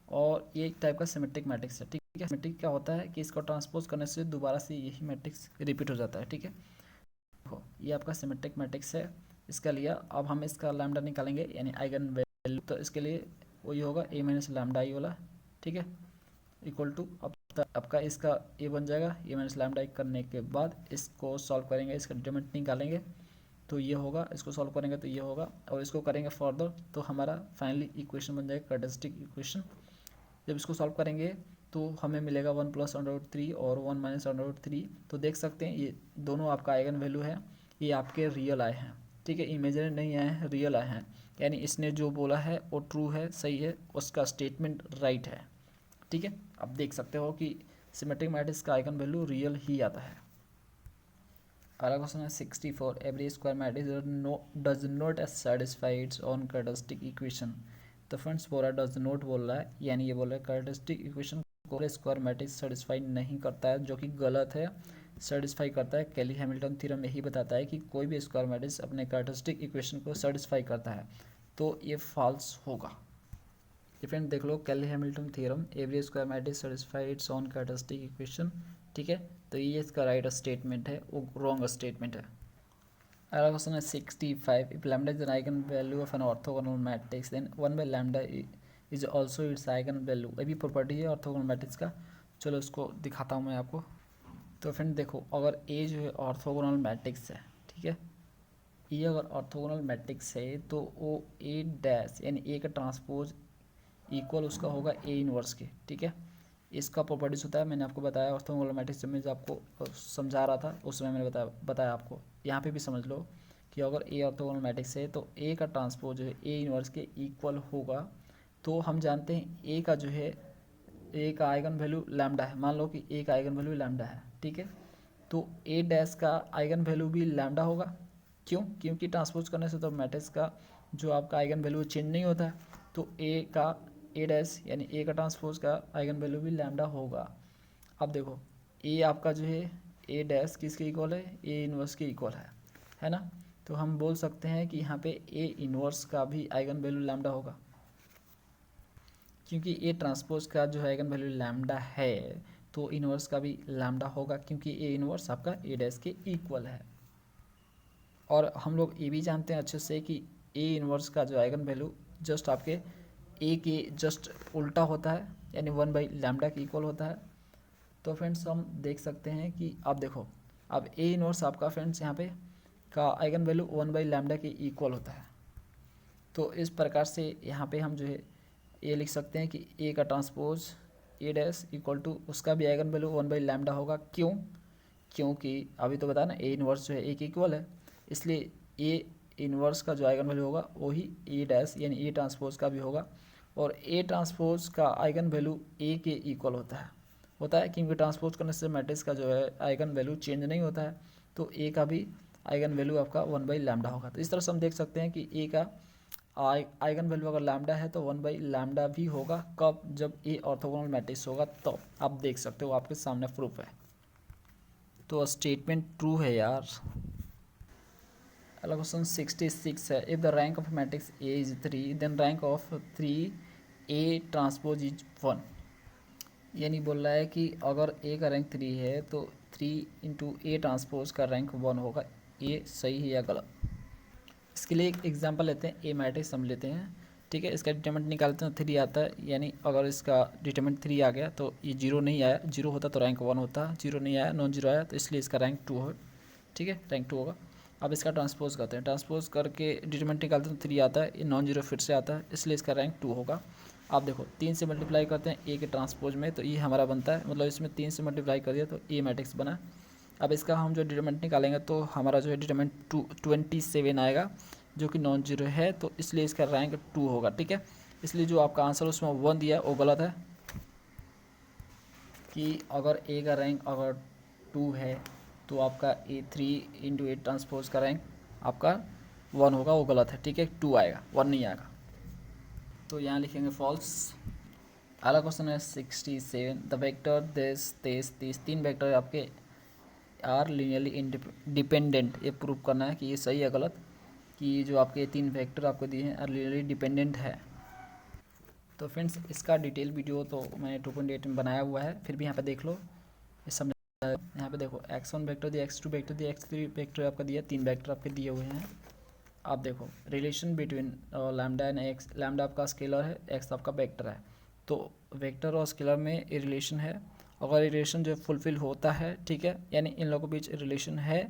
Speaker 2: और ये एक टाइप का सिमेट्रिक मैट्रिक्स है, ठीक है। सिमेट्रिक क्या होता है कि इसको ट्रांसपोज करने से दोबारा से यही मैट्रिक्स रिपीट हो जाता है, ठीक है। देखो ये आपका सिमेट्रिक मैट्रिक्स है, इसका लिया, अब हम इसका लैम्डा निकालेंगे यानी आइगन वैल्यू, तो इसके लिए वही होगा ए माइनस लैम्डा आई वाला, ठीक है, इक्वल टू, अब आपका इसका ए बन जाएगा, ए माइनस लैम्डा आई करने के बाद इसको सॉल्व करेंगे, इसका डिटरमिनेंट निकालेंगे तो ये होगा, इसको सॉल्व करेंगे तो ये होगा, और इसको करेंगे फर्दर तो हमारा फाइनली इक्वेशन बन जाएगा कैरेक्टरिस्टिक इक्वेशन। जब इसको सॉल्व करेंगे तो हमें मिलेगा 1 प्लस √3 और 1 माइनस √3। तो देख सकते हैं ये दोनों आपका आइगन वैल्यू है, ये आपके रियल आए हैं, ठीक है, इमेजिनरी नहीं आए हैं, रियल आए हैं, यानी इसने जो बोला है वो ट्रू है, सही है, उसका स्टेटमेंट राइट है, ठीक है। अब देख सकते हो कि सिमेट्रिक मैट्रिक्स का आइगन वैल्यू रियल ही आता है। अगला क्वेश्चन है 64, every square matrix does not satisfy its own characteristic equation. तो फ्रेंड्स बोला डज नॉट बोल रहा है, यानी ये बोल रहा है कैरेक्टरिस्टिक इक्वेशन को स्क्वायर मैट्रिक्स सेटिस्फाई नहीं करता है, जो कि गलत है, सेटिस्फाई करता है। कैली हैमिल्टन थ्योरम यही बताता है कि कोई भी स्क्वायर मैट्रिक्स अपने कैरेक्टरिस्टिक इक्वेशन को सेटिस्फाई करता है, तो ये फॉल्स होगा। फ्रेंड देख लो, Cayley Hamilton theorem, every square matrix satisfy its own characteristic equation, ठीक है, तो ये इसका राइट स्टेटमेंट है, वो रॉन्ग स्टेटमेंट है। अगला क्वेश्चन है 65, if lambda is an eigen value of an orthogonal matrix then 1 by lambda is also its eigen value. ये भी प्रॉपर्टी है ऑर्थोगोनल मैट्रिक्स का, चलो इसको दिखाता हूँ मैं आपको। तो फ्रेंड देखो, अगर ए जो है ऑर्थोगोनल मैट्रिक्स है, ठीक है, ये अगर ऑर्थोगोनल मैट्रिक्स है तो वो ए डैश यानी ए का ट्रांसपोज इक्वल उसका होगा ए इनवर्स के, ठीक है। इसका प्रॉपर्टीज होता है, मैंने आपको बताया ऑर्थोगोनल मैट्रिक्स में, जब आपको समझा रहा था उस समय मैंने बताया आपको, यहाँ पे भी समझ लो कि अगर ए ऑर्थोगोनल मैट्रिक्स है तो ए का ट्रांसपोज जो है ए इनवर्स के इक्वल होगा। तो हम जानते हैं ए का जो है, ए का आइगन वैल्यू लैम्डा है, मान लो कि ए का आइगन वैल्यू लैम्डा है, ठीक है, तो ए डैश का आइगन वैल्यू भी लैम्डा होगा। क्यों? क्योंकि ट्रांसपोज करने से तो मैट्रिक्स का जो आपका आइगन वैल्यू चेंज नहीं होता है, तो ए का ए डैश यानी ए का ट्रांसपोज का आइगन वैल्यू भी लैम्डा होगा। अब देखो ए आपका जो है ए डैश किसके इक्वल है, ए इनवर्स के इक्वल है ना, तो हम बोल सकते हैं कि यहाँ पे ए इनवर्स का भी आइगन वैल्यू लैम्डा होगा, क्योंकि ए ट्रांसपोज का जो आइगन वैल्यू लैम्डा है तो इनवर्स का भी लैम्डा होगा, क्योंकि ए इनवर्स आपका ए डैश के इक्वल है। और हम लोग ये भी जानते हैं अच्छे से कि ए इनवर्स का जो आइगन वैल्यू जस्ट आपके ए के जस्ट उल्टा होता है, यानी 1 बाई लैम्डा के इक्वल होता है। तो फ्रेंड्स हम देख सकते हैं कि अब देखो, अब ए इनवर्स आपका फ्रेंड्स यहाँ पे का आइगन वैल्यू 1 बाई लैम्डा के इक्वल होता है। तो इस प्रकार से यहाँ पे हम जो है ये लिख सकते हैं कि ए का transpose A dash equal to उसका भी आइगन वैल्यू 1 बाई लैम्डा होगा। क्यों? क्योंकि अभी तो बताया ना ए इनवर्स जो है ए के इक्वल है, इसलिए ए इनवर्स का जो आइगन वैल्यू होगा वही ए डैश यानी ए ट्रांसपोज का भी होगा। और ए ट्रांसपोज का आइगन वैल्यू ए के इक्वल होता है क्योंकि ट्रांसपोज करने से मैट्रिक्स का जो है आइगन वैल्यू चेंज नहीं होता है, तो ए का भी आइगन वैल्यू आपका 1 बाई लैम्डा होगा। तो इस तरह से हम देख सकते हैं कि ए का आइगन वैल्यू अगर लैम्डा है तो 1 बाई लैम्डा भी होगा। कब? जब ए ऑर्थोगोनल मैट्रिक्स होगा तो आप देख सकते हो, आपके सामने प्रूफ है, तो स्टेटमेंट ट्रू है यार। अगला क्वेश्चन 66 है, if the rank of matrix A is 3 then rank of 3 A transpose is 1। यानी बोल रहा है कि अगर ए का रैंक 3 है तो 3 इंटू ए ट्रांसपोज का रैंक 1 होगा। ये सही है या गलत? इसके लिए एक एग्जांपल लेते हैं, ए मैट्रिक्स हम लेते हैं, ठीक है, इसका डिटरमिनेंट निकालते हैं 3 आता है, यानी अगर इसका डिटरमिनेंट 3 आ गया तो ये 0 नहीं आया, 0 होता तो रैंक 1 होता, 0 नहीं आया, नॉन 0 आया, तो इसलिए इसका रैंक 2 है, ठीक है, रैंक 2 होगा। अब इसका ट्रांसपोज करते हैं, ट्रांसपोज करके डिटरमिनेंट निकालते हैं तो 3 आता है, ये नॉन जीरो फिर से आता है, इसलिए इसका रैंक 2 होगा। आप देखो 3 से मल्टीप्लाई करते हैं ए के ट्रांसपोज में, तो ये हमारा बनता है, मतलब इसमें 3 से मल्टीप्लाई कर दिया तो ए मैट्रिक्स बना। अब इसका हम जो डिटरमिनेंट निकालेंगे तो हमारा जो है डिटरमिनेंट 27 आएगा, जो कि नॉन जीरो है, तो इसलिए इसका रैंक 2 होगा। ठीक है, इसलिए जो आपका आंसर उसमें 1 दिया है वो गलत है, कि अगर ए का रैंक अगर 2 है तो आपका ए 3 इंटू ए ट्रांसपोज का रैंक आपका 1 होगा, वो गलत है। ठीक है, 2 आएगा, 1 नहीं आएगा। तो यहाँ लिखेंगे फॉल्स। अगला क्वेश्चन है 67, द वेक्टर दिस 3 वेक्टर आपके आर लीनियरली डिपेंडेंट, ये प्रूव करना है कि ये सही है गलत, कि जो आपके 3 वेक्टर आपको दिए हैं आर लीनियरली डिपेंडेंट है। तो फ्रेंड्स इसका डिटेल वीडियो तो मैंने 2.8 में बनाया हुआ है, फिर भी यहाँ पे देख लो, ये समझ। यहाँ पे देखो x1 वेक्टर दिया, x2 वेक्टर दिया, x3 वेक्टर आपका दिया, 3 वेक्टर आपके दिए हुए हैं। आप देखो relation between lambda and x, lambda आपका स्केलर है, एक्स आपका वेक्टर है, तो वेक्टर और स्केलर में ये रिलेशन है। अगर रिलेशन जो फुलफिल होता है, ठीक है, यानी इन लोगों के बीच रिलेशन है,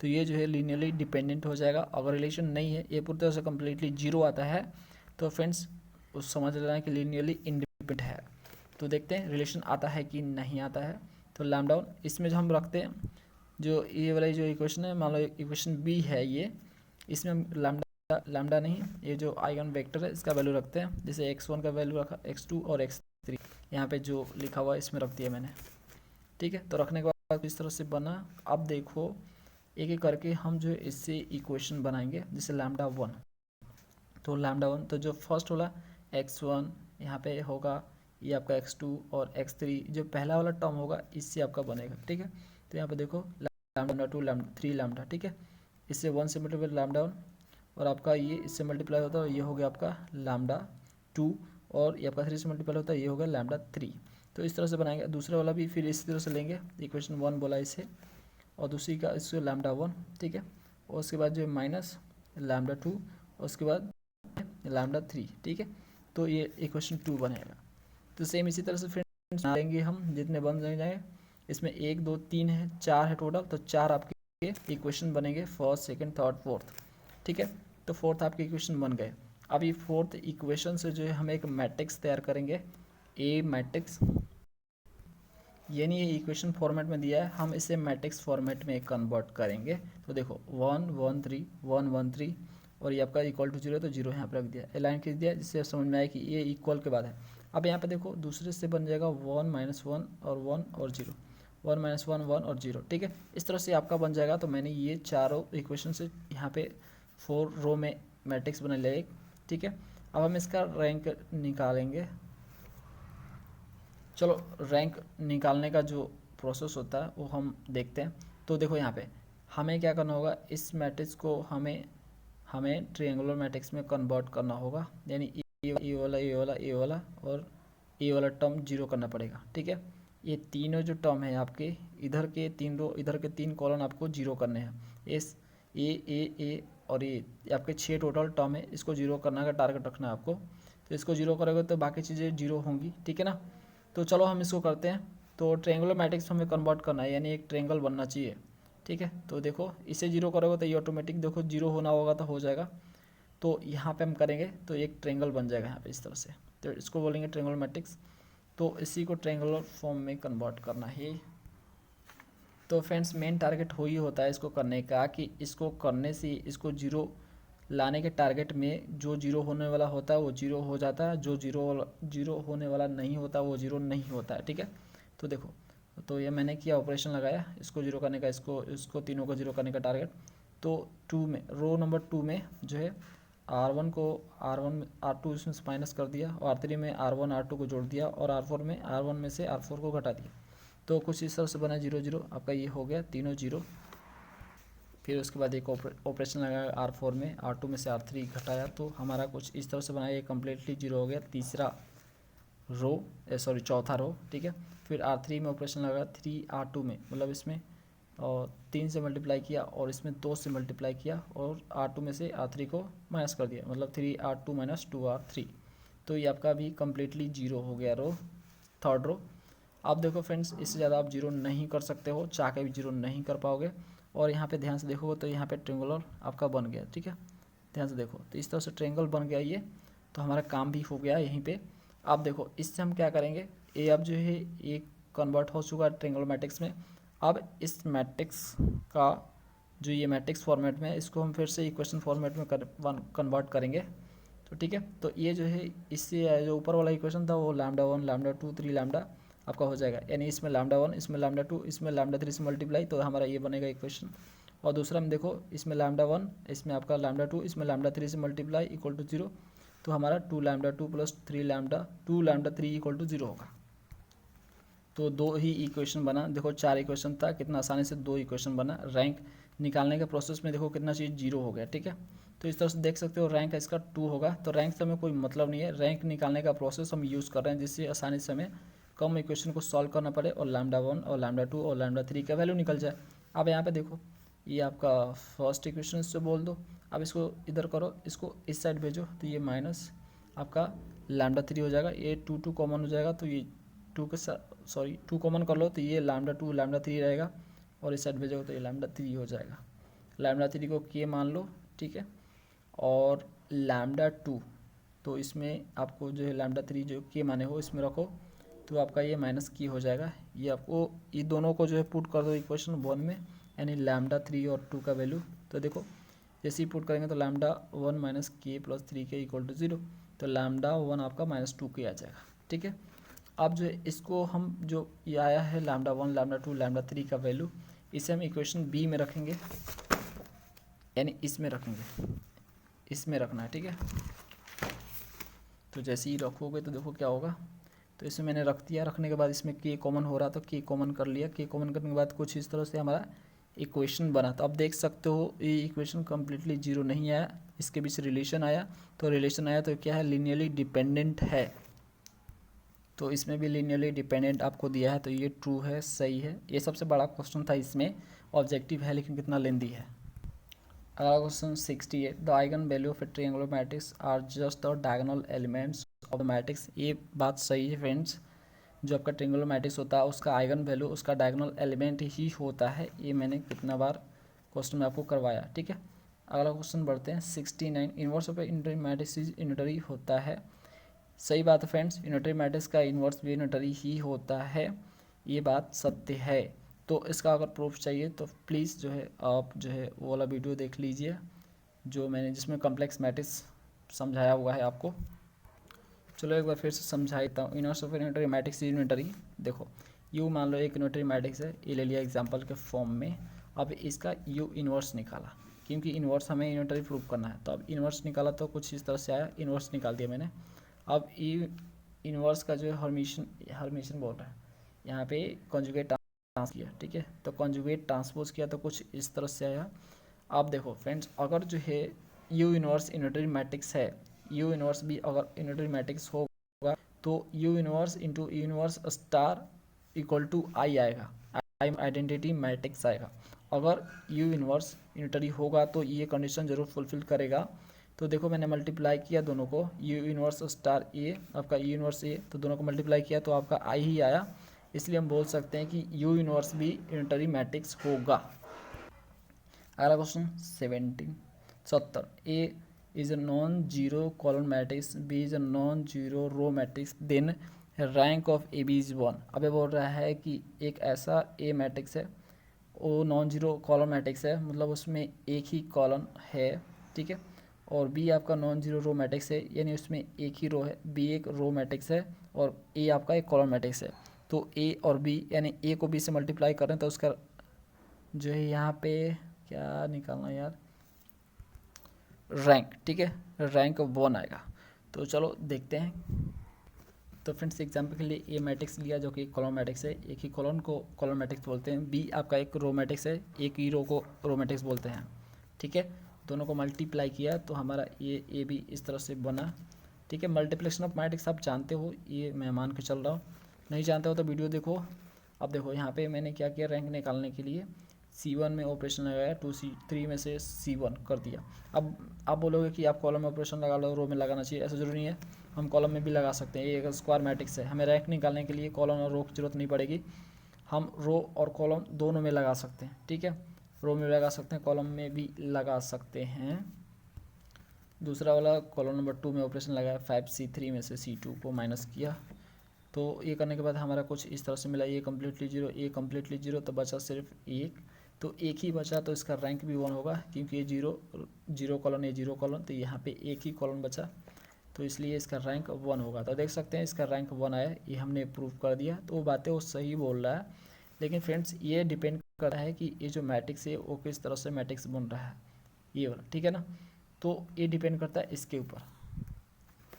Speaker 2: तो ये जो है लीनियरली डिपेंडेंट हो जाएगा। अगर रिलेशन नहीं है, ये पूरी तरह से कम्प्लीटली जीरो आता है, तो फ्रेंड्स उस समझ लेना है कि लीनियरली इंडिपेंडेंट है। तो देखते हैं रिलेशन आता है कि नहीं आता है। तो लैम्डा वन इसमें जो हम रखते हैं, जो ये वाला जो इक्वेशन है, मान लो इक्वेशन बी है ये, इसमें हम लैम्डा नहीं, ये जो आइगन वेक्टर है इसका वैल्यू रखते हैं। जैसे x1 का वैल्यू रखा, x2 और x3 यहाँ पे जो लिखा हुआ है इसमें रख दिया मैंने। ठीक है, तो रखने के बाद इस तरह से बना। अब देखो एक एक करके हम जो है इससे इक्वेशन बनाएंगे। जैसे लैम्डा वन, तो लैम्डा वन तो जो फर्स्ट वाला x1 यहाँ पे होगा, ये आपका x2 और x3 जो पहला वाला टर्म होगा इससे आपका बनेगा। ठीक है, तो यहाँ पे देखो लैम्डा 2 लैम्डा 3 लैम्डा, ठीक है, इससे 1 से मल्टीप्लाई लैम्डा 1, और आपका ये इससे मल्टीप्लाई होता है, ये हो गया आपका लैम्डा 2, और ये आपका 3 से मल्टीप्लाई होता है, ये हो गया लैम्डा 3। तो इस तरह से बनाएंगे। दूसरा वाला भी फिर इसी तरह से लेंगे, इक्वेशन 1 बोला इसे, और दूसरी का इससे लैम्डा 1, ठीक है, और उसके बाद जो है माइनस लैम्डा 2, और उसके बाद लैम्डा 3, ठीक है, तो ये इक्वेशन 2 बनेगा। तो सेम इसी तरह से फ्रेंड्स लेंगे हम, जितने बन जाएंगे, इसमें 1 2 3 है, 4 है टोटल, तो 4 आपके इक्वेशन बनेंगे, फर्स्ट सेकंड थर्ड फोर्थ। ठीक है, तो फोर्थ आपके इक्वेशन बन गए। अब ये फोर्थ इक्वेशन से जो है हम एक मैट्रिक्स तैयार करेंगे, ए मैट्रिक्स, यानी ये इक्वेशन फॉर्मेट में दिया है, हम इसे मैट्रिक्स फॉर्मेट में कन्वर्ट करेंगे। तो देखो 1 1 3 1 1 3, और ये आपका इक्वल टू 0, तो 0 यहाँ पर रख दिया, अलाइन खींच दिया, जिससे समझ में आया कि ये इक्वल के बाद है। अब यहाँ पे देखो दूसरे से बन जाएगा 1 -1 और 1 और 0, 1 -1 1 और 0। ठीक है, इस तरह से आपका बन जाएगा। तो मैंने ये चारों इक्वेशन से यहाँ पे 4 रो में मैट्रिक्स बना लिया एक। ठीक है, अब हम इसका रैंक निकालेंगे। चलो रैंक निकालने का जो प्रोसेस होता है वो हम देखते हैं। तो देखो यहाँ पे हमें क्या करना होगा, इस मैट्रिक्स को हमें ट्रायंगुलर मैट्रिक्स में कन्वर्ट करना होगा, यानी ए वाला और ए वाला टर्म जीरो करना पड़ेगा। ठीक है, ये तीनों जो टर्म है आपके, इधर के 3 रो, इधर के 3 कॉलम आपको जीरो करने हैं। ए और ये आपके 6 टोटल टर्म है, इसको जीरो करने का टारगेट रखना है आपको। तो इसको जीरो करोगे तो बाकी चीज़ें जीरो होंगी। ठीक है ना, तो चलो हम इसको करते हैं। तो ट्रायंगुलर मैट्रिक्स हमें कन्वर्ट करना है, यानी एक ट्रायंगल बनना चाहिए। ठीक है, तो देखो इसे जीरो करोगे तो ये ऑटोमेटिक देखो जीरो होना होगा तो हो जाएगा। तो यहाँ पे हम करेंगे तो एक ट्रायंगल बन जाएगा यहाँ पे इस तरह से, तो इसको बोलेंगे ट्रायंगुलर मैट्रिक्स। तो इसी को ट्रायंगुलर फॉर्म में कन्वर्ट करना है। तो फ्रेंड्स मेन टारगेट हो ही होता है इसको करने का, कि इसको करने से इसको जीरो लाने के टारगेट में जो जीरो होने वाला होता है वो जीरो हो जाता है, जो जीरो होने वाला नहीं होता वो जीरो नहीं होता है। ठीक है, तो देखो, तो ये मैंने किया, ऑपरेशन लगाया इसको जीरो करने का, इसको तीनों को जीरो करने का टारगेट। तो 2 में, रो नंबर 2 में जो है R1 को R2 इसमें से माइनस कर दिया, और R3 में R1 R2 को जोड़ दिया, और R4 में R1 में से R4 को घटा दिया। तो कुछ इस तरह से बना 0 0, आपका ये हो गया तीनों जीरो। फिर उसके बाद एक ऑपरेशन लगाया R4 में, R2 में से R3 घटाया, तो हमारा कुछ इस तरह से बनाया, ये कम्प्लीटली जीरो हो गया तीसरा रो, चौथा रो। ठीक है, फिर R3 में ऑपरेशन लगाया 3 R2 में, मतलब इसमें और 3 से मल्टीप्लाई किया, और इसमें 2 से मल्टीप्लाई किया, और R2 में से R3 को माइनस कर दिया, मतलब 3 R2 - 2 R3। तो ये आपका भी कम्प्लीटली जीरो हो गया रो, थर्ड रो। आप देखो फ्रेंड्स, इससे ज़्यादा आप जीरो नहीं कर सकते हो, चाह के भी जीरो नहीं कर पाओगे। और यहाँ पे ध्यान से देखो तो यहाँ पे ट्रेंगुलर आपका बन गया, ठीक है, ध्यान से देखो तो इस तरह से ट्रेंगल बन गया ये, तो हमारा काम भी हो गया यहीं पे। अब देखो इससे हम क्या करेंगे, ये अब जो है ये कन्वर्ट हो चुका है ट्रेंगल मैट्रिक्स में। अब इस मैट्रिक्स का जो ये मैट्रिक्स फॉर्मेट में, इसको हम फिर से इक्वेशन फॉर्मेट में कन्वर्ट करेंगे। तो ठीक है, तो ये जो है इससे जो ऊपर वाला इक्वेशन था वो λ1 λ2 3 लैम्डा आपका हो जाएगा, यानी इसमें λ1 इसमें λ2 इसमें λ3 से मल्टीप्लाई, तो हमारा ये बनेगा इक्वेशन। और दूसरा में देखो इसमें λ1 इसमें आपका λ2 इसमें λ3 से मल्टीप्लाई इक्वल टू 0, तो हमारा 2λ2 प्लस 2λ3 इक्वल टू 0 होगा। तो दो ही इक्वेशन बना, देखो 4 इक्वेशन था, कितना आसानी से 2 इक्वेशन बना। रैंक निकालने के प्रोसेस में देखो कितना चीज़ 0 हो गया, ठीक है। तो इस तरह से देख सकते हो रैंक इसका 2 होगा। तो रैंक से हमें कोई मतलब नहीं है, रैंक निकालने का प्रोसेस हम यूज़ कर रहे हैं जिससे आसानी से हमें कम इक्वेशन को सॉल्व करना पड़े और λ1 और λ2 और λ3 का वैल्यू निकल जाए। अब यहाँ पे देखो ये आपका फर्स्ट इक्वेशन से बोल दो, अब इसको इधर करो, इसको इस साइड भेजो, तो ये माइनस आपका λ3 हो जाएगा, ये 2 कॉमन हो जाएगा, तो ये 2 के साथ 2 कॉमन कर लो, तो ये λ2 λ3 रहेगा, और इस साइड भेजोगे तो ये λ3 हो जाएगा। λ3 को k मान लो, ठीक है, और λ2 तो इसमें आपको जो है λ3 जो k माने हो इसमें रखो, तो आपका ये माइनस की हो जाएगा। ये आपको ये दोनों को जो है पुट कर दो इक्वेशन 1 में, यानी λ3 और 2 का वैल्यू। तो देखो जैसे ही पुट करेंगे तो λ1 minus k plus 3k equal to 0, तो λ1 आपका -2k आ जाएगा, ठीक है। अब जो है इसको हम जो ये आया है λ1 λ2 λ3 का वैल्यू, इसे हम इक्वेशन बी में रखेंगे, यानी इसमें रखेंगे, इसमें रखना है, ठीक है। तो जैसे ही रखोगे तो देखो क्या होगा, तो इसमें मैंने रख दिया, रखने के बाद इसमें k कॉमन हो रहा तो k कॉमन कर लिया, k कॉमन करने के बाद कुछ इस तरह से हमारा इक्वेशन बना। तो अब देख सकते हो ये इक्वेशन कम्प्लीटली 0 नहीं आया, इसके बीच रिलेशन आया, तो रिलेशन आया तो क्या है, लीनियरली डिपेंडेंट है। तो इसमें भी लीनियरली डिपेंडेंट आपको दिया है, तो ये ट्रू है, सही है। ये सबसे बड़ा क्वेश्चन था, इसमें ऑब्जेक्टिव है लेकिन कितना लेंदी है। अगला question 68, the eigen value of a triangular matrix are just the diagonal elements of the matrix. ये बात सही है फ्रेंड्स, जो आपका ट्रायंगुलर मैट्रिक्स होता है उसका आइगन वैल्यू उसका डायगोनल एलिमेंट ही होता है। ये मैंने कितना बार क्वेश्चन में आपको करवाया, ठीक है। अगला क्वेश्चन बढ़ते हैं 69, inverse of A unitary matrix is unitary होता है। सही बात है फ्रेंड्स, यूनिटरी मैट्रिक्स का इन्वर्स भी यूनिटरी ही होता है, ये बात सत्य है। तो इसका अगर प्रूफ चाहिए तो प्लीज़ जो है आप जो है वो वाला वीडियो देख लीजिए जो मैंने जिसमें कॉम्प्लेक्स मैट्रिक्स समझाया हुआ है आपको। चलो एक बार फिर से समझा देता हूँ। Inverse of unitary matrix is unitary. देखो यू मान लो एक यूनिटरी मैट्रिक्स है, ये ले लिया एग्जांपल के फॉर्म में। अब इसका यू इन्वर्स निकाला, क्योंकि इन्वर्स हमें यूनिटरी प्रूव करना है, तो अब इन्वर्स निकाला तो कुछ इस तरह से आया, इन्वर्स निकाल दिया मैंने। अब ये इन्वर्स का जो है हर्मिशन बोल रहा है, यहाँ पे कॉन्जुगेट ट्रांस किया, ठीक है, तो कॉन्जुगेट ट्रांसपोज किया तो कुछ इस तरह से आया। अब देखो फ्रेंड्स, अगर जो है यू इन्वर्स यूनिटरी मैट्रिक्स है, यू इन्वर्स भी अगर यूनिटरी मैट्रिक्स होगा तो U inverse into U inverse star equal to I आएगा, आई आइडेंटिटी मैट्रिक्स आएगा। अगर यू इन्वर्स यूनिटरी होगा तो ये कंडीशन जरूर फुलफिल करेगा। तो देखो मैंने मल्टीप्लाई किया दोनों को, यू इन्वर्स स्टार ए आपका यू इन्वर्स ए, तो दोनों को मल्टीप्लाई किया तो आपका आई ही आया, इसलिए हम बोल सकते हैं कि यू इन्वर्स भी यूनिटरी मैट्रिक्स होगा। अगला question 70, A is a non zero column matrix, B is a non zero row matrix, then rank of A B is 1। अब ये बोल रहा है कि एक ऐसा ए मैट्रिक्स है, वो नॉन जीरो कॉलम मैट्रिक्स है, मतलब उसमें एक ही कॉलम है, ठीक है, और बी आपका नॉन जीरो रो मैट्रिक्स है, यानी उसमें एक ही रो है, बी एक रो मैट्रिक्स है और ए आपका एक कॉलम मैट्रिक्स है। तो ए और बी, यानी ए को बी से मल्टीप्लाई कर रहे हैं तो उसका जो है यहाँ पे क्या निकालना यार, रैंक, ठीक है, रैंक 1 आएगा। तो चलो देखते हैं। तो फ्रेंड्स एग्जाम्पल के लिए ए मैट्रिक्स लिया जो कि कॉलम मैट्रिक्स है, एक ही कॉलम को कॉलम मैट्रिक्स बोलते हैं, बी आपका एक रो मैट्रिक्स है, एक ही रो को रो मैट्रिक्स बोलते हैं, ठीक है। दोनों को मल्टीप्लाई किया तो हमारा ये ए बी इस तरह से बना, ठीक है। मल्टीप्लिकेशन ऑफ मैट्रिक्स आप जानते हो, ये मैं मान के चल रहा हूँ, नहीं जानते हो तो वीडियो देखो। अब देखो यहाँ पे मैंने क्या किया, रैंक निकालने के लिए C1 में ऑपरेशन लगाया, 3 में से C1 कर दिया। अब आप बोलोगे कि आप कॉलम में ऑपरेशन लगा लो, रो में लगाना चाहिए, ऐसा जरूरी नहीं है, हम कॉलम में भी लगा सकते हैं। ये एक स्क्वायर मैट्रिक्स है, हमें रैंक निकालने के लिए कॉलम और रो की जरूरत नहीं पड़ेगी, हम रो और कॉलम दोनों में लगा सकते हैं, ठीक है। रो में लगा सकते हैं, कॉलम में भी लगा सकते हैं। दूसरा वाला कॉलम नंबर 2 में ऑपरेशन लगाया, 5C3 में से C2 को माइनस किया, तो ये करने के बाद हमारा कुछ इस तरह से मिला, ये कम्प्लीटली जीरो, ये कम्प्लीटली जीरो, तो बचा सिर्फ एक, तो एक ही बचा, तो इसका रैंक भी 1 होगा क्योंकि ये जीरो कॉलन, ये जीरो कॉलन, तो यहाँ पे एक ही कॉलन बचा, तो इसलिए इसका रैंक 1 होगा। तो देख सकते हैं इसका रैंक 1 आया, ये हमने प्रूव कर दिया। तो वो बातें वो सही बोल रहा है, लेकिन फ्रेंड्स ये डिपेंड करता है कि ये जो मैट्रिक्स है वो किस तरह से मैट्रिक्स बन रहा है, ये वाला, ठीक है ना। तो ये डिपेंड करता है इसके ऊपर।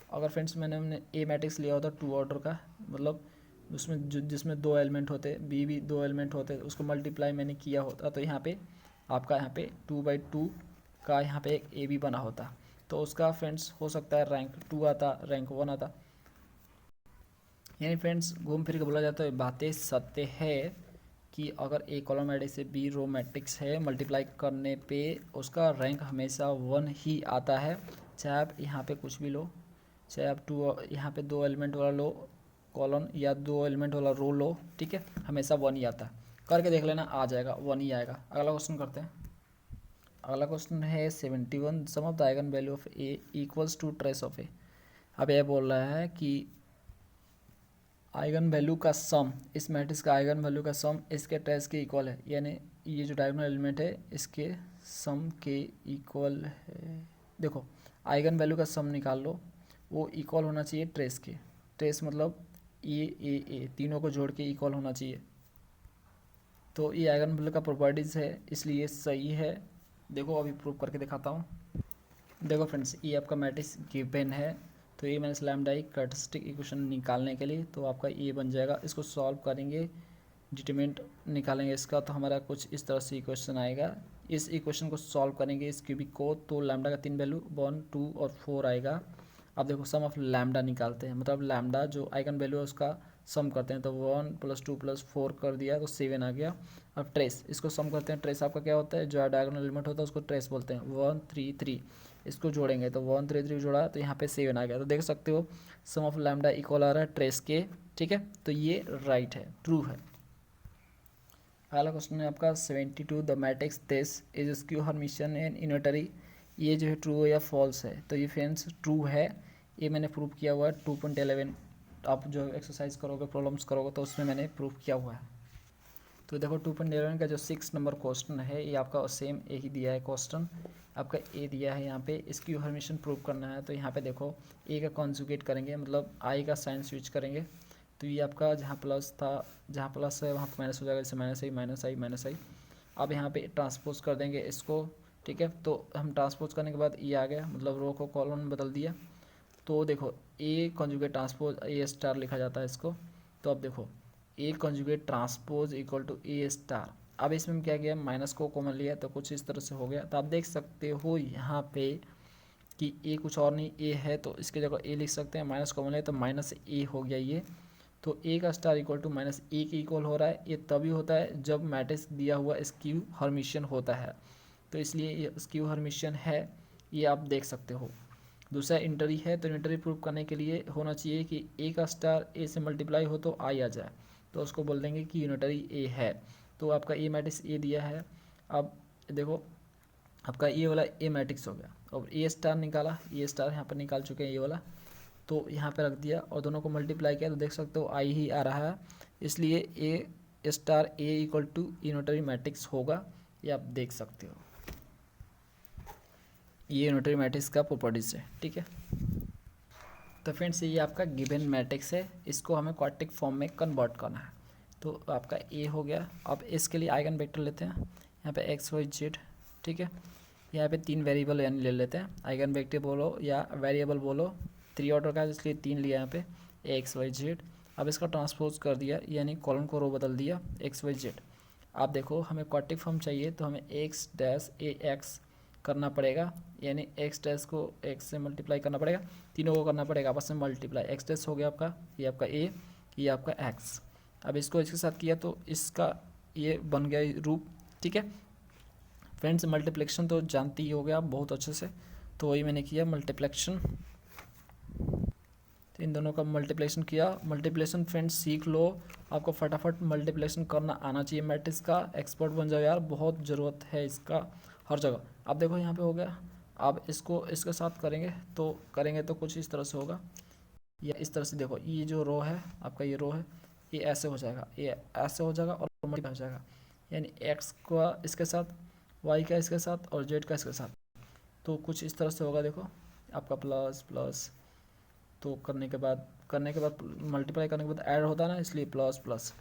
Speaker 2: अगर फ्रेंड्स हमने ए मैट्रिक्स लिया होता 2 ऑर्डर का, मतलब उसमें जिसमें 2 एलिमेंट होते, बी भी 2 एलिमेंट होते, उसको मल्टीप्लाई मैंने किया होता, तो यहाँ पे आपका यहाँ पे 2/2 का यहाँ पे एक ए भी बना होता, तो उसका फ्रेंड्स हो सकता है रैंक 2 आता, रैंक 1 आता। यानी फ्रेंड्स घूम फिर के बोला जाता है बातें सत्य है कि अगर ए कॉलम मैट्रिक्स से बी रो मैट्रिक्स है, मल्टीप्लाई करने पे उसका रैंक हमेशा 1 ही आता है, चाहे आप यहाँ पे कुछ भी लो, चाहे आप यहाँ पे 2 एलिमेंट वाला लो कॉलम या 2 एलिमेंट वाला रो लो, ठीक है, हमेशा 1 ही आता है। करके देख लेना, आ जाएगा, 1 ही आएगा। अगला क्वेश्चन करते हैं। अगला क्वेश्चन है 71, sum of the eigen value of A equals to trace of A. अब यह बोल रहा है कि आइगन वैल्यू का सम, इस मैट्रिक्स का आइगन वैल्यू का सम इसके ट्रेस के इक्वल है, यानी ये जो डायगोनल एलिमेंट है इसके सम के इक्वल है। देखो आइगन वैल्यू का सम निकाल लो, वो इक्वल होना चाहिए ट्रेस के, ट्रेस मतलब ए तीनों को जोड़ के इक्वल होना चाहिए। तो ये आइगन वैल्यू का प्रॉपर्टीज़ है, इसलिए सही है। देखो अभी प्रूव करके दिखाता हूँ। देखो फ्रेंड्स ये आपका मैट्रिक्स गिवन है, तो ये मैंने लैम्डा एक कैरेक्टरिस्टिक इक्वेशन निकालने के लिए, तो आपका ये बन जाएगा। इसको सॉल्व करेंगे, डिटरमिनेंट निकालेंगे इसका, तो हमारा कुछ इस तरह से इक्वेशन आएगा। इस इक्वेशन को सॉल्व करेंगे इस क्यूबिक को, तो लैम्डा का 3 वैल्यू 1, 2 और 4 आएगा। अब देखो सम ऑफ लैम्डा निकालते हैं, मतलब लैम्डा जो आइगन वैल्यू है उसका सम करते हैं, तो 1 + 2 + 4 कर दिया तो 7 आ गया। अब ट्रेस, इसको सम करते हैं। ट्रेस आपका क्या होता है, जो डायगोनल एलिमेंट होता है उसको ट्रेस बोलते हैं। 1 3 3, इसको जोड़ेंगे तो 1 3 3 जोड़ा तो यहाँ पे 7 आ गया। तो देख सकते हो सम ऑफ लैम्डा इक्वल आ रहा है ट्रेस के, ठीक है, तो ये राइट है, ट्रू है। अगला क्वेश्चन है आपका 72, the matrix this is skew Hermitian and unitary. ये जो है ट्रू है या फॉल्स है, तो ये फ्रेंड्स ट्रू है, ये मैंने प्रूव किया हुआ है 2.11। आप जो एक्सरसाइज करोगे, प्रॉब्लम्स करोगे, तो उसमें मैंने प्रूव किया हुआ है। तो देखो 2.11 का जो 6 नंबर क्वेश्चन है, ये आपका सेम एक ही दिया है क्वेश्चन, आपका ए दिया है यहाँ पे, स्क्यू हर्मिशियन प्रूव करना है। तो यहाँ पे देखो ए का कॉन्जुगेट करेंगे, मतलब आई का साइन स्विच करेंगे, तो ये आपका जहाँ प्लस था, जहाँ प्लस है वहाँ माइनस हो जाएगा, जैसे माइनस आई। अब यहाँ पे ट्रांसपोज कर देंगे इसको, ठीक है, तो हम ट्रांसपोज करने के बाद ये आ गया, मतलब रो को कॉलम में बदल दिया। तो देखो A conjugate transpose A star लिखा जाता है इसको। तो अब देखो A conjugate transpose equal to A star. अब इसमें क्या किया, माइनस को कॉमन लिया, तो कुछ इस तरह से हो गया। तो आप देख सकते हो यहाँ पे कि ए कुछ और नहीं, ए है, तो इसकी जगह ए लिख सकते हैं, माइनस कॉमन लिया तो माइनस ए हो गया ये। तो ए का स्टार इक्वल टू माइनस ए के इक्वल हो रहा है। ये तभी होता है जब मैट्रिक्स दिया हुआ स्क्यू हर्मिशियन होता है, तो इसलिए ये स्क्यू हर्मिशियन है, ये आप देख सकते हो। दूसरा इंटरी है, तो इंटरी प्रूव करने के लिए होना चाहिए कि ए का स्टार ए से मल्टीप्लाई हो तो आई आ जाए, तो उसको बोल देंगे कि यूनिटरी ए है। तो आपका ए मैट्रिक्स ए दिया है। अब देखो आपका ये वाला ए मैट्रिक्स हो गया, और ए स्टार निकाला, ए स्टार यहाँ पर निकाल चुके हैं ये वाला, तो यहाँ पे रख दिया और दोनों को मल्टीप्लाई किया, तो देख सकते हो आई ही आ रहा है, इसलिए A star A equal to unitary matrix होगा, ये आप देख सकते हो। ये यूनिटरी मैट्रिक्स का प्रॉपर्टीज है, ठीक है। तो फ्रेंड्स ये आपका गिवन मैट्रिक्स है, इसको हमें क्वाड्रेटिक फॉर्म में कन्वर्ट करना है। तो आपका ए हो गया। अब इसके लिए आइगन वेक्टर लेते हैं, यहाँ पे एक्स वाई जेड, ठीक है। यहाँ पे 3 वेरिएबल यानी ले लेते हैं, आइगन वेक्टर बोलो या वेरिएबल बोलो, 3 ऑर्डर का, इसलिए 3 लिया यहाँ पे एक्स वाई जेड। अब इसका ट्रांसपोज कर दिया, यानी कॉलम को रो बदल दिया एक्स वाई जेड। आप देखो हमें क्वाड्रेटिक फॉर्म चाहिए, तो हमें एक्स डैश ए एक्स करना पड़ेगा, यानी एक्स डैश को एक्स से मल्टीप्लाई करना पड़ेगा, तीनों को करना पड़ेगा आपस में मल्टीप्लाई। एक्स डैश हो गया आपका, ये आपका ए, ये आपका एक्स। अब इसको इसके साथ किया तो इसका ये बन गया रूप, ठीक है। फ्रेंड्स मल्टीप्लिकेशन तो जानती ही हो गया आप बहुत अच्छे से, तो वही मैंने किया मल्टीप्लिकेशन, तो इन दोनों का मल्टीप्लिकेशन किया। मल्टीप्लिकेशन फ्रेंड्स सीख लो, आपको फटाफट मल्टीप्लिकेशन करना आना चाहिए, मैट्रिक्स का एक्सपर्ट बन जाओ यार, बहुत ज़रूरत है इसका हर जगह। अब देखो यहाँ पे हो गया, अब इसको इसके साथ करेंगे तो कुछ इस तरह से होगा, या इस तरह से। देखो ये जो रो है आपका, ये रो है, ये ऐसे हो जाएगा, ये ऐसे हो जाएगा और मल्टीप्लाई हो जाएगा, यानी एक्स का इसके साथ, वाई का इसके साथ और जेड का इसके साथ। तो कुछ इस तरह से होगा, देखो आपका प्लस प्लस, तो करने के बाद मल्टीप्लाई करने के बाद ऐड होता है ना, इसलिए प्लस प्लस।